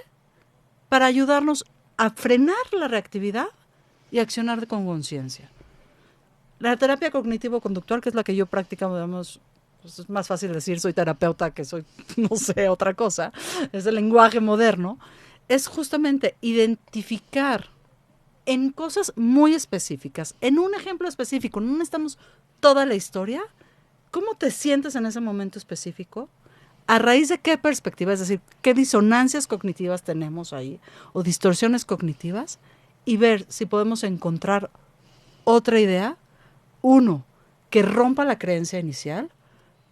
S3: para ayudarnos a frenar la reactividad y accionar con conciencia. La terapia cognitivo-conductual, que es la que yo practico, digamos, pues es más fácil decir soy terapeuta que soy, no sé, otra cosa, es el lenguaje moderno, es justamente identificar en cosas muy específicas, en un ejemplo específico, no necesitamos toda la historia, ¿cómo te sientes en ese momento específico? ¿A raíz de qué perspectiva? Es decir, ¿qué disonancias cognitivas tenemos ahí? O distorsiones cognitivas, y ver si podemos encontrar otra idea. 1, que rompa la creencia inicial.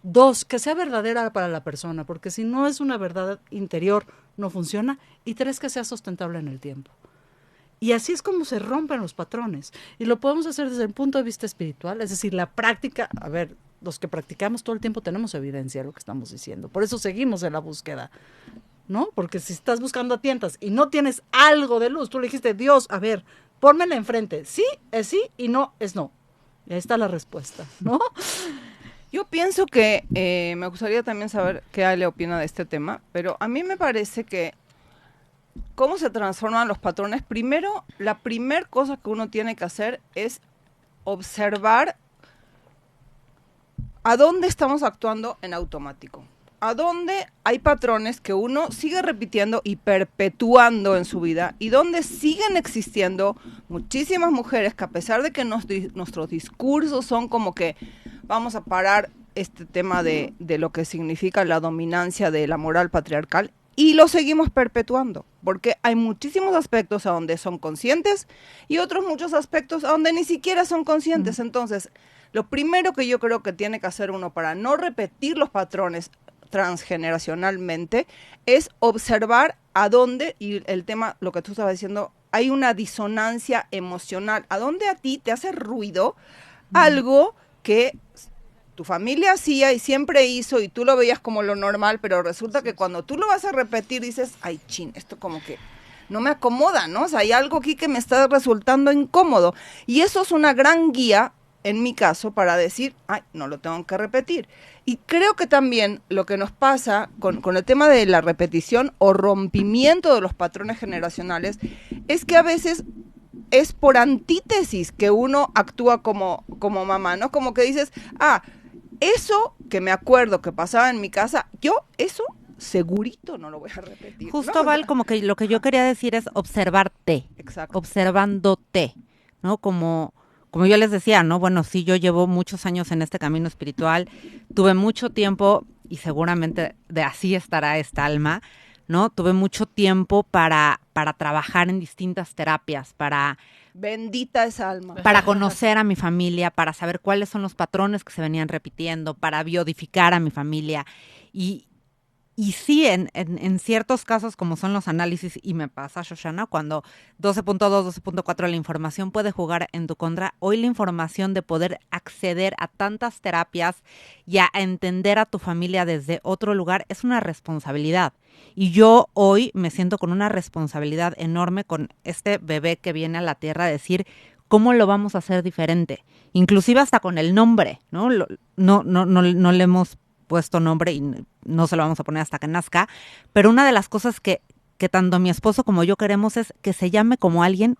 S3: 2, que sea verdadera para la persona, porque si no es una verdad interior, no funciona. Y 3, que sea sustentable en el tiempo. Y así es como se rompen los patrones. Y lo podemos hacer desde el punto de vista espiritual, es decir, la práctica, a ver, los que practicamos todo el tiempo tenemos evidencia de lo que estamos diciendo. Por eso seguimos en la búsqueda, ¿no? Porque si estás buscando a tientas y no tienes algo de luz, tú le dijiste, Dios, a ver, pónmela enfrente. Sí es sí y no es no. Y ahí está la respuesta, ¿no?
S1: Yo pienso que me gustaría también saber qué Ale opina de este tema, pero a mí me parece que cómo se transforman los patrones. Primero, la primer cosa que uno tiene que hacer es observar a dónde estamos actuando en automático. A dónde hay patrones que uno sigue repitiendo y perpetuando en su vida y donde siguen existiendo muchísimas mujeres que a pesar de que nuestros discursos son como que vamos a parar este tema de lo que significa la dominancia de la moral patriarcal, y lo seguimos perpetuando, porque hay muchísimos aspectos a donde son conscientes y otros muchos aspectos a donde ni siquiera son conscientes. Entonces, lo primero que yo creo que tiene que hacer uno para no repetir los patrones transgeneracionalmente es observar a dónde, y el tema, lo que tú estabas diciendo, hay una disonancia emocional, a dónde a ti te hace ruido algo que tu familia hacía y siempre hizo y tú lo veías como lo normal, pero resulta que cuando tú lo vas a repetir dices, ay, chin, esto como que no me acomoda, ¿no? O sea, hay algo aquí que me está resultando incómodo. Y eso es una gran guía, en mi caso, para decir, ay, no lo tengo que repetir. Y creo que también lo que nos pasa con el tema de la repetición o rompimiento de los patrones generacionales es que a veces es por antítesis que uno actúa como mamá, ¿no? Como que dices, eso que me acuerdo que pasaba en mi casa, yo eso segurito no lo voy a repetir.
S2: Justo,
S1: ¿no?
S2: Val, como que lo que yo quería decir es observarte.
S1: Exacto.
S2: Observándote, ¿no? Como yo les decía, ¿no? Bueno, sí, yo llevo muchos años en este camino espiritual, tuve mucho tiempo, y seguramente de así estará esta alma, ¿no? Tuve mucho tiempo para trabajar en distintas terapias,
S1: Bendita esa alma.
S2: para conocer a mi familia, para saber cuáles son los patrones que se venían repitiendo, para biodificar a mi familia. Y sí, en ciertos casos, como son los análisis, y me pasa, Shoshana, cuando 12.2, 12.4 la información puede jugar en tu contra, hoy la información de poder acceder a tantas terapias y a entender a tu familia desde otro lugar es una responsabilidad. Y yo hoy me siento con una responsabilidad enorme con este bebé que viene a la tierra a decir cómo lo vamos a hacer diferente. Inclusive hasta con el nombre, ¿no? No le hemos puesto nombre y no se lo vamos a poner hasta que nazca, pero una de las cosas que tanto mi esposo como yo queremos es que se llame como alguien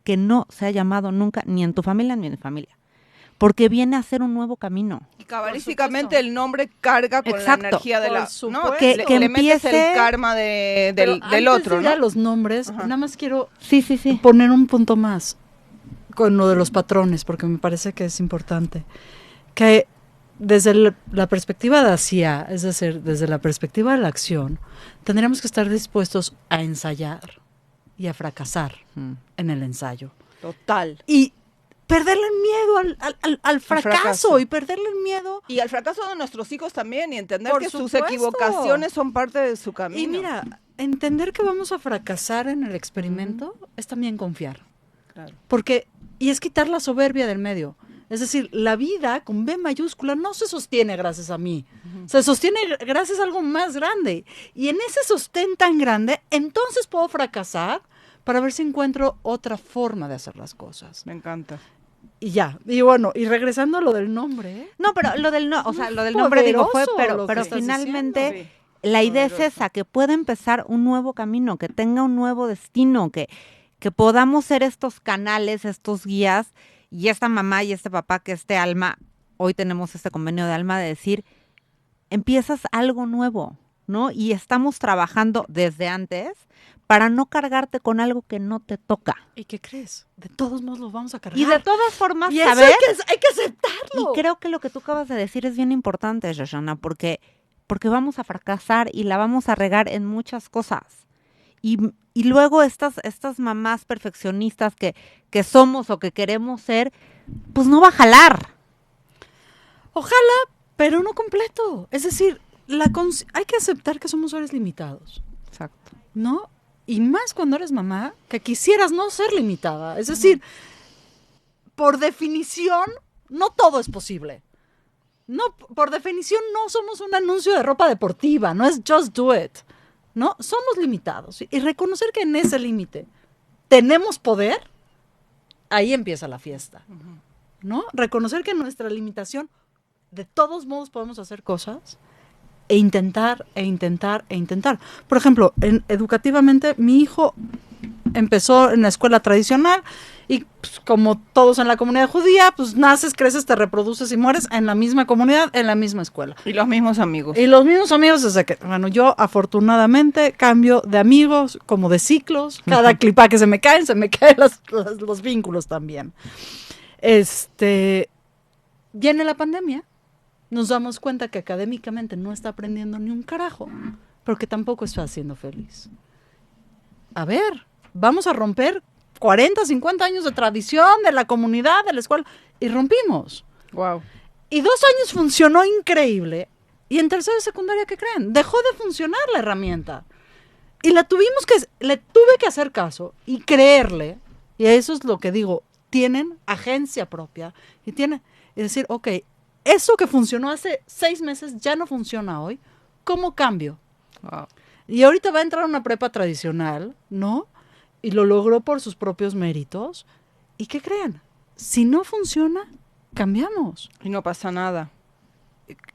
S2: que no se ha llamado nunca ni en tu familia ni en mi familia, porque viene a ser un nuevo camino.
S1: Y cabalísticamente el nombre carga con
S2: Exacto.
S1: la energía de la...
S3: ¿no?
S2: Que
S1: le metes
S2: empiece...
S1: el karma del
S3: antes
S1: otro,
S3: de ir a
S1: ¿no?
S3: los nombres,
S1: Ajá.
S3: nada más quiero
S2: Sí.
S3: poner un punto más con lo de los patrones, porque me parece que es importante. Que desde la perspectiva de Asia, es decir, desde la perspectiva de la acción, tendríamos que estar dispuestos a ensayar y a fracasar en el ensayo.
S1: Total.
S3: Y perderle el miedo al fracaso,
S1: fracaso.
S3: y perderle el miedo.
S1: Y al fracaso de nuestros hijos también, y entender
S3: Por
S1: que sus
S3: supuesto.
S1: equivocaciones son parte de su camino.
S3: Y mira, entender que vamos a fracasar en el experimento es también confiar.
S1: Claro.
S3: Porque, y es quitar la soberbia del medio. Es decir, la vida con B mayúscula no se sostiene gracias a mí, se sostiene gracias a algo más grande. Y en ese sostén tan grande, entonces puedo fracasar para ver si encuentro otra forma de hacer las cosas.
S1: Me encanta.
S3: Y ya, y bueno, y regresando a lo del nombre.
S2: No, pero lo del nombre digo fue,
S3: Poderoso
S2: pero
S3: lo que
S2: finalmente
S1: diciendo.
S2: la idea es
S1: Poderoso.
S2: esa, que pueda empezar un nuevo camino, que tenga un nuevo destino, que podamos ser estos canales, estos guías, y esta mamá y este papá, que este alma, hoy tenemos este convenio de alma de decir, empiezas algo nuevo, ¿no? Y estamos trabajando desde antes para no cargarte con algo que no te toca.
S3: ¿Y qué crees? De todos modos los vamos a cargar.
S2: Y de todas formas,
S3: Y eso
S2: saber,
S3: hay que aceptarlo.
S2: y creo que lo que tú acabas de decir es bien importante, Shoshana, porque vamos a fracasar y la vamos a regar en muchas cosas. Y luego estas mamás perfeccionistas que somos o que queremos ser, pues no va a jalar.
S3: Ojalá, pero no completo. Es decir, hay que aceptar que somos seres limitados,
S1: Exacto.
S3: ¿no? Y más cuando eres mamá, que quisieras no ser limitada. Es decir, por definición, no todo es posible. No, por definición, no somos un anuncio de ropa deportiva, no es just do it. ¿No? Somos limitados. Y reconocer que en ese límite tenemos poder, ahí empieza la fiesta. ¿No? Reconocer que en nuestra limitación, de todos modos podemos hacer cosas e intentar, e intentar, e intentar. Por ejemplo, educativamente, mi hijo empezó en la escuela tradicional y pues, como todos en la comunidad judía, pues naces, creces, te reproduces y mueres en la misma comunidad, en la misma escuela.
S1: Y los mismos amigos.
S3: Y los mismos amigos desde que, bueno, yo afortunadamente cambio de amigos, como de ciclos, cada clipa que se me caen los vínculos también. Viene la pandemia, nos damos cuenta que académicamente no está aprendiendo ni un carajo, pero que tampoco está siendo feliz. A ver, vamos a romper 40, 50 años de tradición de la comunidad, de la escuela, y rompimos.
S1: Wow.
S3: Y 2 años funcionó increíble, y en tercero y secundaria, ¿qué creen? Dejó de funcionar la herramienta. Y le tuve que hacer caso y creerle, y eso es lo que digo, tienen agencia propia, y decir, ok, eso que funcionó hace 6 meses ya no funciona hoy, ¿cómo cambio?
S1: Wow.
S3: Y ahorita va a entrar a una prepa tradicional, ¿no? Y lo logró por sus propios méritos. ¿Y qué creen? Si no funciona, cambiamos.
S1: Y no pasa nada.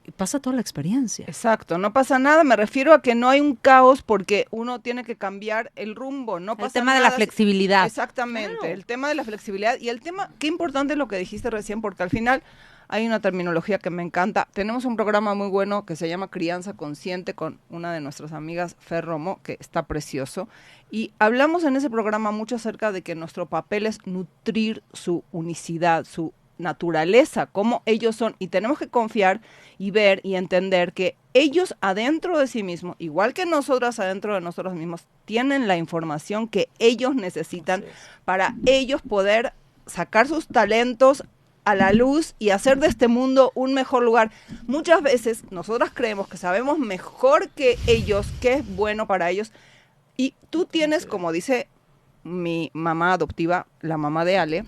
S3: Y pasa toda la experiencia.
S1: Exacto, no pasa nada. Me refiero a que no hay un caos porque uno tiene que cambiar el rumbo. No
S2: El
S1: pasa
S2: tema de
S1: nada
S2: la flexibilidad.
S1: Exactamente,
S3: Claro.
S1: el tema de la flexibilidad y el tema, qué importante lo que dijiste recién, porque al final hay una terminología que me encanta. Tenemos un programa muy bueno que se llama Crianza Consciente con una de nuestras amigas, Fer Romo, que está precioso. Y hablamos en ese programa mucho acerca de que nuestro papel es nutrir su unicidad, su naturaleza, como ellos son. Y tenemos que confiar y ver y entender que ellos adentro de sí mismos, igual que nosotras adentro de nosotros mismos, tienen la información que ellos necesitan para ellos poder sacar sus talentos a la luz y hacer de este mundo un mejor lugar. Muchas veces nosotras creemos que sabemos mejor que ellos, qué es bueno para ellos. Y tú tienes, como dice mi mamá adoptiva, la mamá de Ale,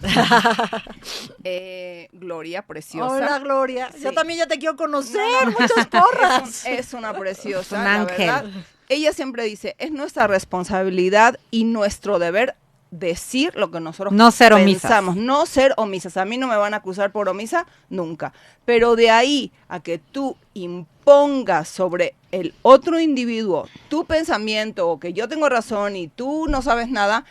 S1: Gloria, preciosa.
S3: Hola, Gloria.
S1: Sí.
S3: Yo también ya te quiero conocer.
S1: No,
S3: Muchas porras.
S1: Es una preciosa,
S2: Un
S1: la
S2: ángel.
S1: verdad. Ella siempre dice, es nuestra responsabilidad y nuestro deber decir lo que nosotros
S2: No ser omisas.
S1: pensamos, no ser omisas. A mí no me van a acusar por omisa nunca, pero de ahí a que tú impongas sobre el otro individuo tu pensamiento o que yo tengo razón y tú no sabes nada,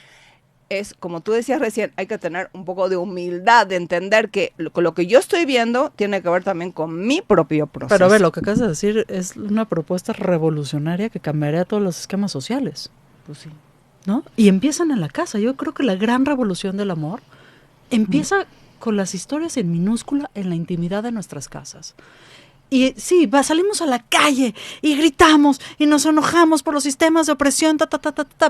S1: es como tú decías recién, hay que tener un poco de humildad, de entender que lo que yo estoy viendo tiene que ver también con mi propio proceso.
S3: Pero a ver, lo que acabas de decir es una propuesta revolucionaria que cambiaría todos los esquemas sociales,
S1: Pues sí.
S3: ¿no? Y empiezan en la casa. Yo creo que la gran revolución del amor empieza con las historias en minúscula en la intimidad de nuestras casas. Y sí, salimos a la calle y gritamos y nos enojamos por los sistemas de opresión,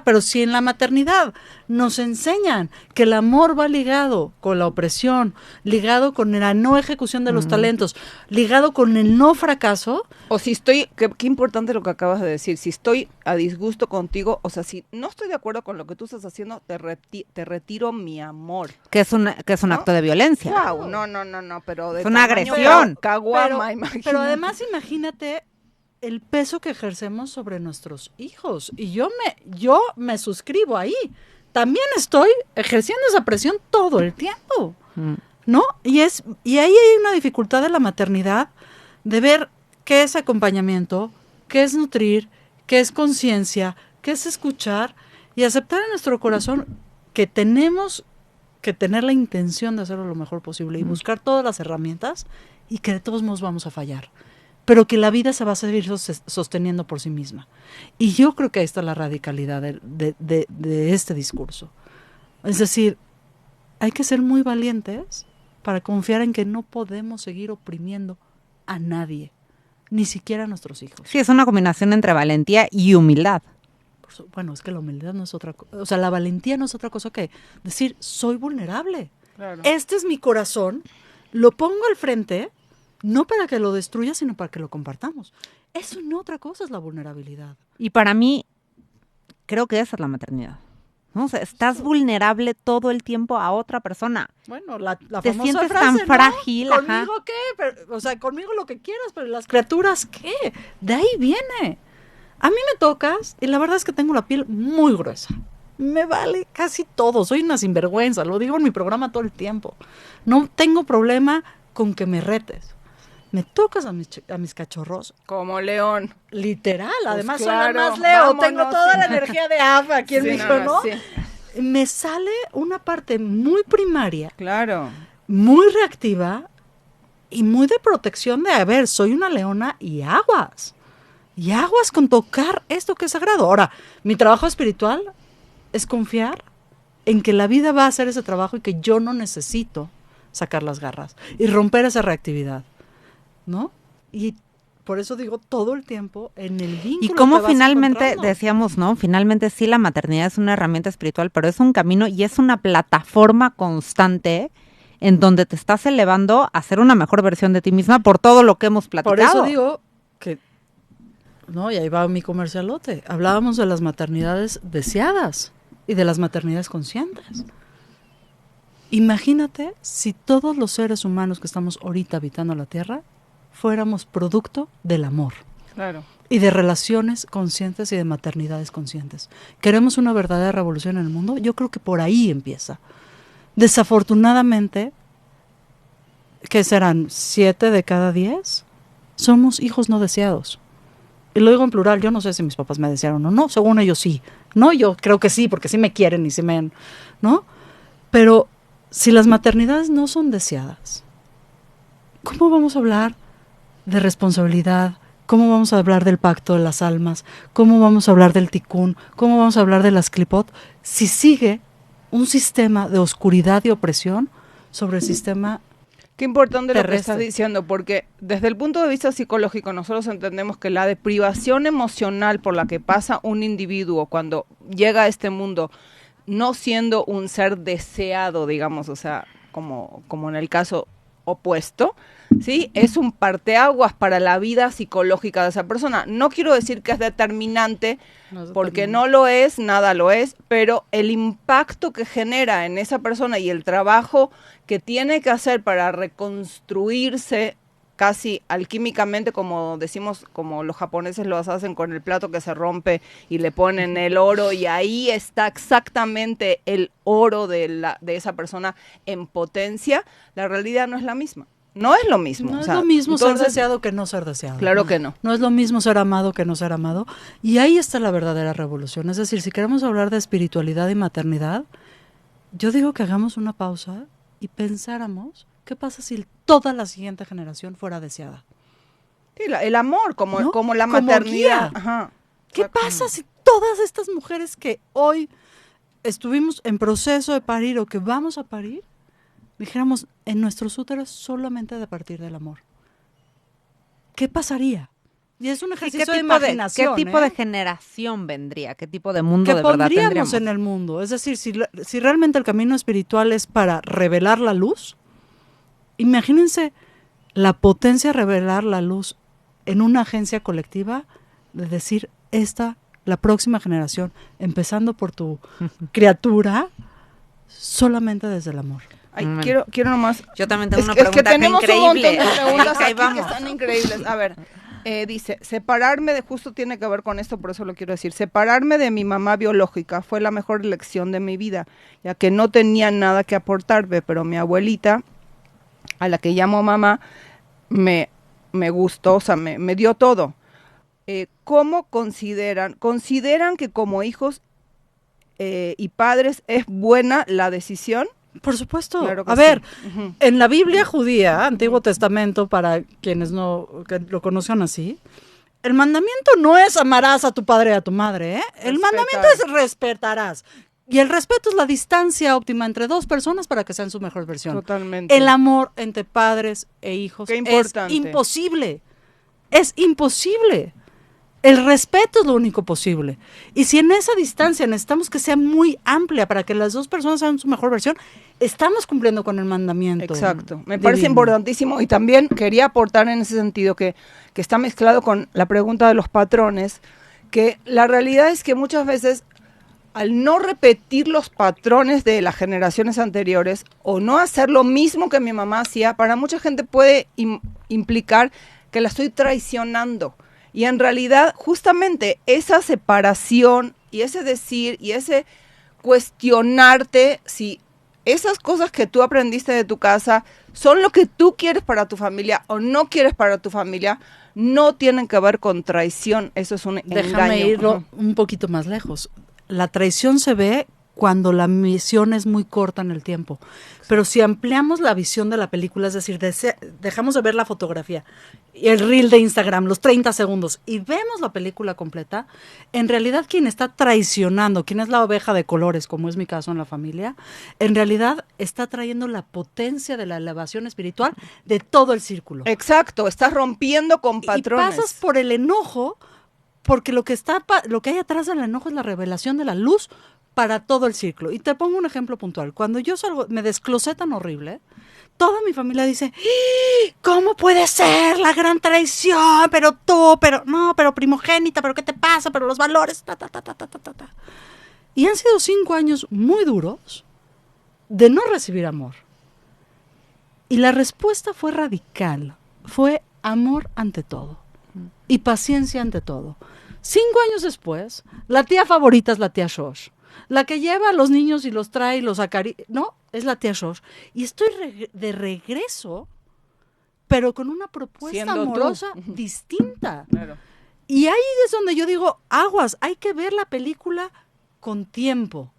S3: pero si en la maternidad nos enseñan que el amor va ligado con la opresión, ligado con la no ejecución de los talentos, ligado con el no fracaso.
S1: O si estoy, qué importante lo que acabas de decir, si estoy a disgusto contigo, o sea, si no estoy de acuerdo con lo que tú estás haciendo, te retiro mi amor.
S2: Que es un
S1: ¿no?
S2: acto de violencia.
S1: Wow, no, pero de
S2: Es una
S1: tamaño
S2: agresión.
S1: Caguama, imagínate.
S3: Pero además imagínate el peso que ejercemos sobre nuestros hijos. Y yo me suscribo ahí. También estoy ejerciendo esa presión todo el tiempo, ¿no? Y ahí hay una dificultad de la maternidad de ver qué es acompañamiento, qué es nutrir, qué es conciencia, qué es escuchar y aceptar en nuestro corazón que tenemos que tener la intención de hacerlo lo mejor posible y buscar todas las herramientas y que de todos modos vamos a fallar, pero que la vida se va a seguir sosteniendo por sí misma. Y yo creo que ahí está la radicalidad de este discurso. Es decir, hay que ser muy valientes para confiar en que no podemos seguir oprimiendo a nadie, ni siquiera a nuestros hijos.
S2: Sí, es una combinación entre valentía y humildad.
S3: Bueno, es que la humildad no es otra cosa, o sea, la valentía no es otra cosa que decir, soy vulnerable.
S1: Claro.
S3: Este es mi corazón, lo pongo al frente, no para que lo destruya, sino para que lo compartamos. Eso no otra cosa es la vulnerabilidad.
S2: Y para mí, creo que esa es la maternidad, ¿no? O sea, estás vulnerable todo el tiempo a otra persona.
S3: Bueno, la
S2: Te
S3: famosa
S2: sientes
S3: frase,
S2: tan
S3: ¿no?
S2: frágil.
S3: ¿Conmigo
S2: ajá.
S3: qué? Pero, o sea, conmigo lo que quieras, pero las criaturas, ¿qué? De ahí viene. A mí me tocas y la verdad es que tengo la piel muy gruesa. Me vale casi todo. Soy una sinvergüenza. Lo digo en mi programa todo el tiempo. No tengo problema con que me retes. Me tocas a mis cachorros.
S1: Como león.
S3: Literal.
S1: Pues
S3: Además
S1: claro,
S3: soy la más Leo.
S1: vámonos,
S3: Tengo toda
S1: sí.
S3: la energía de Ava aquí en
S1: Sí,
S3: México, ¿no?
S1: sí.
S3: Me sale una parte muy primaria,
S1: Claro.
S3: muy reactiva y muy de protección de, a ver, soy una leona y aguas. Y aguas con tocar esto que es sagrado. Ahora, mi trabajo espiritual es confiar en que la vida va a hacer ese trabajo y que yo no necesito sacar las garras y romper esa reactividad, ¿no? Y por eso digo todo el tiempo en el vínculo.
S2: Y cómo
S3: te vas
S2: finalmente,
S3: encontrando.
S2: decíamos, ¿no? Finalmente sí, la maternidad es una herramienta espiritual, pero es un camino y es una plataforma constante en donde te estás elevando a ser una mejor versión de ti misma por todo lo que hemos platicado.
S3: Por eso digo que, no, y ahí va mi comercialote. Hablábamos de las maternidades deseadas y de las maternidades conscientes. Imagínate si todos los seres humanos que estamos ahorita habitando la Tierra fuéramos producto del amor.
S1: Claro.
S3: Y de relaciones conscientes y de maternidades conscientes. ¿Queremos una verdadera revolución en el mundo? Yo creo que por ahí empieza. Desafortunadamente, ¿qué serán? 7 de cada 10 somos hijos no deseados. Y lo digo en plural, yo no sé si mis papás me desearon o no, según ellos sí. No, yo creo que sí, porque sí me quieren y sí me... ¿no? Pero si las maternidades no son deseadas, ¿cómo vamos a hablar de responsabilidad? ¿Cómo vamos a hablar del pacto de las almas? ¿Cómo vamos a hablar del tikkun? ¿Cómo vamos a hablar de las clipot? Si sigue un sistema de oscuridad y opresión sobre el sistema
S1: Qué importante lo que
S3: terrestre.
S1: estás diciendo, porque desde el punto de vista psicológico nosotros entendemos que la deprivación emocional por la que pasa un individuo cuando llega a este mundo, no siendo un ser deseado, digamos, o sea, como en el caso opuesto, ¿sí? Es un parteaguas para la vida psicológica de esa persona. No quiero decir que es determinante, porque no lo es, nada lo es, pero el impacto que genera en esa persona y el trabajo que tiene que hacer para reconstruirse casi alquímicamente, como decimos, como los japoneses lo hacen con el plato que se rompe y le ponen el oro, y ahí está exactamente el oro de esa persona en potencia. La realidad no es la misma. No es lo mismo.
S3: No
S1: o
S3: es
S1: sea,
S3: lo mismo
S1: entonces,
S3: ser deseado que no ser deseado.
S1: Claro que no.
S3: No es lo mismo ser amado que no ser amado. Y ahí está la verdadera revolución. Es decir, si queremos hablar de espiritualidad y maternidad, yo digo que hagamos una pausa y pensáramos, ¿qué pasa si toda la siguiente generación fuera deseada?
S1: Sí, el amor, como,
S3: ¿No?
S1: como la
S3: Como
S1: maternidad.
S3: guía.
S1: Ajá.
S3: ¿Qué pasa si todas estas mujeres que hoy estuvimos en proceso de parir o que vamos a parir, dijéramos en nuestros úteros solamente de partir del amor? ¿qué pasaría? Y es un
S2: ¿Y
S3: ejercicio
S2: qué
S3: de
S2: tipo
S3: imaginación.
S2: qué tipo
S3: ¿eh?
S2: de generación vendría? ¿Qué tipo de mundo
S3: que
S2: de verdad
S3: pondríamos
S2: tendríamos?
S3: en el mundo. Es decir, si realmente el camino espiritual es para revelar la luz, imagínense la potencia de revelar la luz en una agencia colectiva, de decir, la próxima generación, empezando por tu criatura, solamente desde el amor.
S1: Ay,
S2: Bueno.
S1: quiero nomás.
S2: Yo también tengo una
S1: Es que
S2: pregunta
S1: tenemos un montón
S2: increíble.
S1: de preguntas
S2: Ahí
S1: aquí que
S2: vamos.
S1: están increíbles. A ver, dice, separarme de, justo tiene que ver con esto, por eso lo quiero decir, separarme de mi mamá biológica fue la mejor elección de mi vida, ya que no tenía nada que aportarme, pero mi abuelita, a la que llamo mamá, me gustó, o sea, me dio todo. ¿Cómo consideran que como hijos y padres es buena la decisión?
S3: Por supuesto.
S1: Claro que
S3: A ver,
S1: sí. Ujú.
S3: en la Biblia judía, Antiguo Testamento, para quienes no que lo conozcan así, el mandamiento no es amarás a tu padre y a tu madre, ¿eh? El
S1: Respetar.
S3: mandamiento es respetarás. Y el respeto es la distancia óptima entre dos personas para que sean su mejor versión.
S1: Totalmente.
S3: El amor entre padres e hijos
S1: Qué
S3: es
S1: importante.
S3: imposible. Es imposible. El respeto es lo único posible. Y si en esa distancia necesitamos que sea muy amplia para que las dos personas sean su mejor versión, estamos cumpliendo con el mandamiento.
S1: Exacto, me parece
S3: divino.
S1: importantísimo y también quería aportar en ese sentido que está mezclado con la pregunta de los patrones, que la realidad es que muchas veces al no repetir los patrones de las generaciones anteriores o no hacer lo mismo que mi mamá hacía, para mucha gente puede implicar que la estoy traicionando. Y en realidad, justamente esa separación y ese decir y ese cuestionarte si esas cosas que tú aprendiste de tu casa son lo que tú quieres para tu familia o no quieres para tu familia, no tienen que ver con traición. Eso es un
S3: Déjame
S1: engaño.
S3: irlo
S1: Ajá.
S3: un poquito más lejos. La traición se ve cuando la misión es muy corta en el tiempo. Pero si ampliamos la visión de la película, es decir, dejamos de ver la fotografía y el reel de Instagram, los 30 segundos, y vemos la película completa, en realidad quien está traicionando, quien es la oveja de colores, como es mi caso en la familia, en realidad está trayendo la potencia de la elevación espiritual de todo el círculo.
S1: Exacto, estás rompiendo con patrones.
S3: Y pasas por el enojo, porque lo que hay atrás del enojo es la revelación de la luz para todo el círculo. Y te pongo un ejemplo puntual. Cuando yo salgo, me desclosé tan horrible, toda mi familia dice, ¿cómo puede ser la gran traición? Pero tú, pero primogénita, pero ¿qué te pasa? Pero los valores, ta. Y han sido 5 años muy duros de no recibir amor. Y la respuesta fue radical. Fue amor ante todo. Y paciencia ante todo. 5 años después, la tía favorita es la tía Shosh. La que lleva a los niños y los trae y los acaricia. No, es la tía Shosh. Y estoy de regreso, pero con una propuesta
S1: Siendo tú.
S3: amorosa distinta.
S1: Claro.
S3: Y ahí es donde yo digo, aguas, hay que ver la película con tiempo.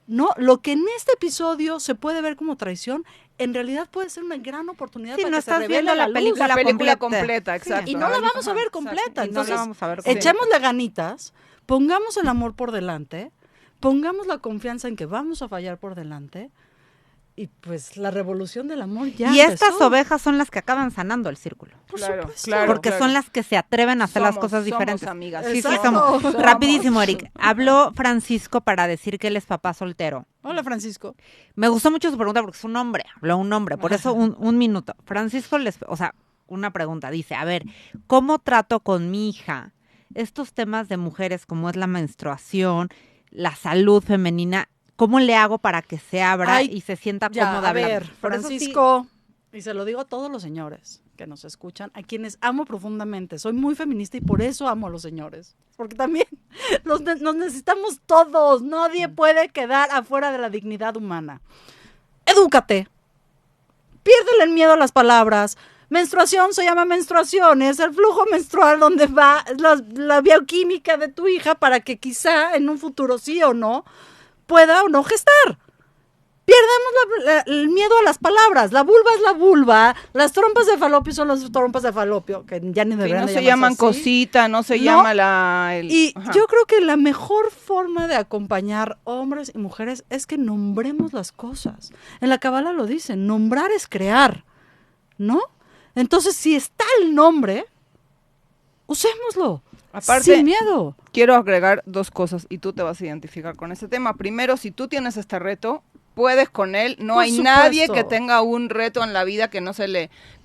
S3: No, lo que en este episodio se puede ver como traición, en realidad puede ser una gran oportunidad
S2: Sí,
S3: para
S2: no
S3: que se
S2: estás
S3: revele
S2: viendo la
S3: luz.
S2: película
S1: La película
S2: completa.
S1: completa, exacto.
S3: Y no la vamos a ver completa.
S2: Y no la
S3: Entonces,
S2: vamos a ver completa.
S3: echémosle ganitas, pongamos el amor por delante, pongamos la confianza en que vamos a fallar por delante, y pues la revolución del amor ya
S2: Y estas
S3: empezó.
S2: ovejas son las que acaban sanando el círculo.
S3: Por
S1: Claro,
S3: supuesto.
S1: claro.
S2: Porque son las que se atreven a hacer las
S1: Somos-
S2: cosas
S1: somos
S2: diferentes.
S1: amigas.
S2: Sí,
S3: Exacto.
S2: somos.
S3: Somos.
S2: Rapidísimo, Eric. Habló Francisco para decir que él es papá soltero.
S3: Hola, Francisco.
S2: Me gustó mucho su pregunta porque es un hombre, habló un hombre, por eso un minuto. Francisco una pregunta, dice, a ver, ¿cómo trato con mi hija estos temas de mujeres como es la menstruación, la salud femenina? ¿Cómo le hago para que se abra
S3: Ay,
S2: y se sienta
S3: Ya,
S2: cómoda
S3: a ver,
S2: hablando? Por eso sí,
S3: Francisco, y se lo digo a todos los señores que nos escuchan, a quienes amo profundamente. Soy muy feminista y por eso amo a los señores. Porque también nos necesitamos todos. Nadie puede quedar afuera de la dignidad humana. Edúcate. Piérdele el miedo a las palabras. Menstruación se llama menstruación, es el flujo menstrual donde va la bioquímica de tu hija para que quizá en un futuro sí o no pueda o no gestar. Pierdemos el miedo a las palabras. La vulva es la vulva, las trompas de falopio son las trompas de falopio, que ya ni
S1: Sí,
S3: deberían
S1: no
S3: de
S1: se
S3: llamarse
S1: llaman
S3: así.
S1: cosita, no se
S3: No.
S1: llama
S3: Y
S1: Ajá.
S3: yo creo que la mejor forma de acompañar hombres y mujeres es que nombremos las cosas. En la Cábala lo dicen, nombrar es crear, ¿no? Entonces, si está el nombre, usémoslo.
S1: Aparte,
S3: sin miedo.
S1: quiero agregar 2 cosas y tú te vas a identificar con ese tema. Primero, si tú tienes este reto, puedes con él. No
S3: Por
S1: hay nadie
S3: supuesto.
S1: que tenga un reto en la vida que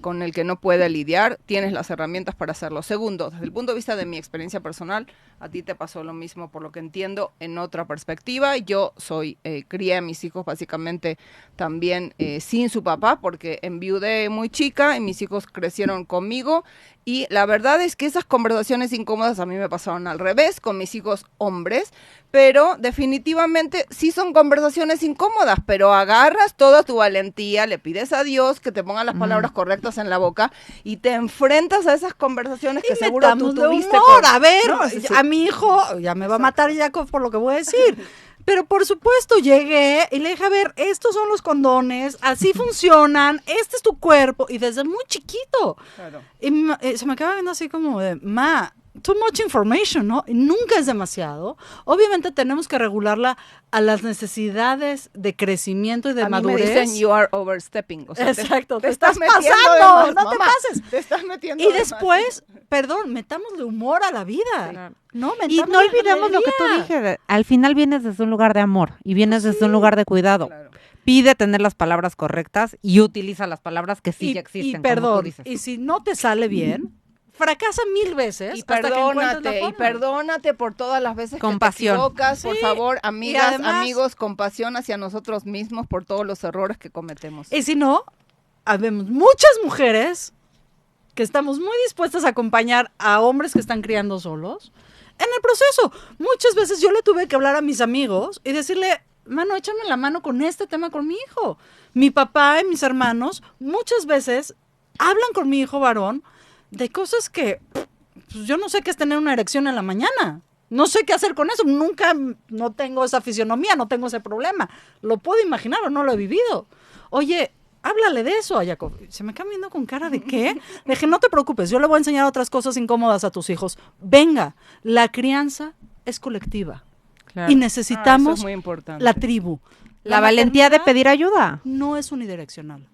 S1: con el que no pueda lidiar. Tienes las herramientas para hacerlo. Segundo, desde el punto de vista de mi experiencia personal, a ti te pasó lo mismo, por lo que entiendo, en otra perspectiva. Yo crié a mis hijos básicamente también sin su papá, porque enviudé muy chica y mis hijos crecieron conmigo. Y la verdad es que esas conversaciones incómodas a mí me pasaron al revés, con mis hijos hombres, pero definitivamente sí son conversaciones incómodas, pero agarras toda tu valentía, le pides a Dios que te ponga las palabras correctas en la boca y te enfrentas a esas conversaciones que seguro tú
S3: metámosle
S1: tuviste.
S3: humor. A ver,
S1: No,
S3: a mi hijo, ya me va a matar Jacob por lo que voy a decir. Pero por supuesto llegué y le dije, a ver, estos son los condones, así funcionan, este es tu cuerpo, y desde muy chiquito.
S1: Claro.
S3: Y se me acaba viendo así como de, too much information, ¿no? Y nunca es demasiado. Obviamente tenemos que regularla a las necesidades de crecimiento y de
S1: A mí
S3: madurez.
S1: me dicen you are overstepping. O sea,
S3: Exacto, te
S1: estás
S3: estás
S1: metiendo
S3: pasando,
S1: de más,
S3: no te
S1: mamá.
S3: pases.
S1: Te estás metiendo
S3: Y
S1: de más.
S3: después, perdón, metámosle humor a la vida.
S2: Claro.
S3: ¿No?
S2: Y
S3: Metámosle
S2: no olvidemos lo que tú
S3: alegría.
S2: dije, al final vienes desde un lugar de amor y vienes desde un lugar de cuidado.
S1: Claro.
S2: Pide tener las palabras correctas y utiliza las palabras que sí ya existen,
S3: y
S2: como
S3: perdón,
S2: tú dices.
S3: y si no te sale bien, fracasa 1000 veces
S1: Y
S3: hasta que encuentres la
S1: perdónate,
S3: forma.
S1: perdónate por todas las veces
S2: Compasión.
S1: que te equivocas. Por
S3: Sí,
S1: favor,
S3: y
S1: amigas,
S3: además-
S1: amigos, compasión hacia nosotros mismos por todos los errores que cometemos.
S3: Y si no, habemos muchas mujeres que estamos muy dispuestas a acompañar a hombres que están criando solos en el proceso. Muchas veces yo le tuve que hablar a mis amigos y decirle, mano, échame la mano con este tema con mi hijo. Mi papá y mis hermanos muchas veces hablan con mi hijo varón de cosas que pues, yo no sé qué es tener una erección en la mañana. No sé qué hacer con eso. Nunca, no tengo esa fisionomía, no tengo ese problema. Lo puedo imaginar o no lo he vivido. Oye, háblale de eso a Jacob. Se me queda viendo con cara de ¿qué? Le dije, no te preocupes, yo le voy a enseñar otras cosas incómodas a tus hijos. Venga, la crianza es colectiva.
S2: Claro.
S3: Y
S1: Eso
S3: necesitamos
S1: es muy importante.
S3: la tribu.
S2: La valentía de
S3: maternidad
S2: pedir ayuda.
S3: no es unidireccional.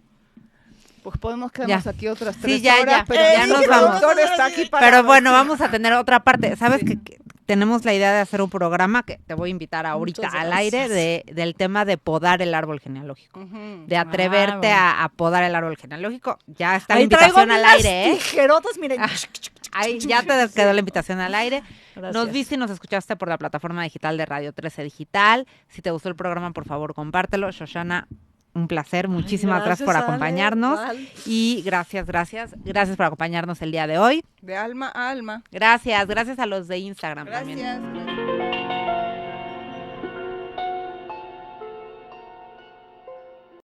S1: Pues podemos quedarnos
S2: Ya.
S1: aquí otras
S2: Sí,
S1: 3
S2: ya,
S1: horas,
S2: ya.
S1: pero
S2: Ya
S1: el
S2: nos
S1: productor
S3: vamos.
S1: está aquí para
S2: Pero bueno,
S1: nosotros.
S2: vamos a tener otra parte. ¿Sabes que tenemos la idea de hacer un programa que te voy a invitar ahorita
S3: Muchas
S2: al
S3: gracias.
S2: aire del tema de podar el árbol genealógico?
S1: Ujú.
S2: De atreverte
S3: bueno.
S2: a podar el árbol genealógico. Ya está la
S3: Ahí traigo
S2: invitación al
S3: unas
S2: aire, ¿eh?
S3: tijerotas, miren.
S2: Ahí ya te quedó la invitación al aire.
S3: Gracias.
S2: Nos viste y nos escuchaste por la plataforma digital de Radio 13 Digital. Si te gustó el programa, por favor, compártelo. Shoshana, un placer. Muchísimas gracias por
S3: Ale,
S2: acompañarnos.
S3: Val.
S2: Y gracias por acompañarnos el día de hoy.
S1: De alma a alma.
S2: Gracias a los de Instagram también.
S1: Gracias.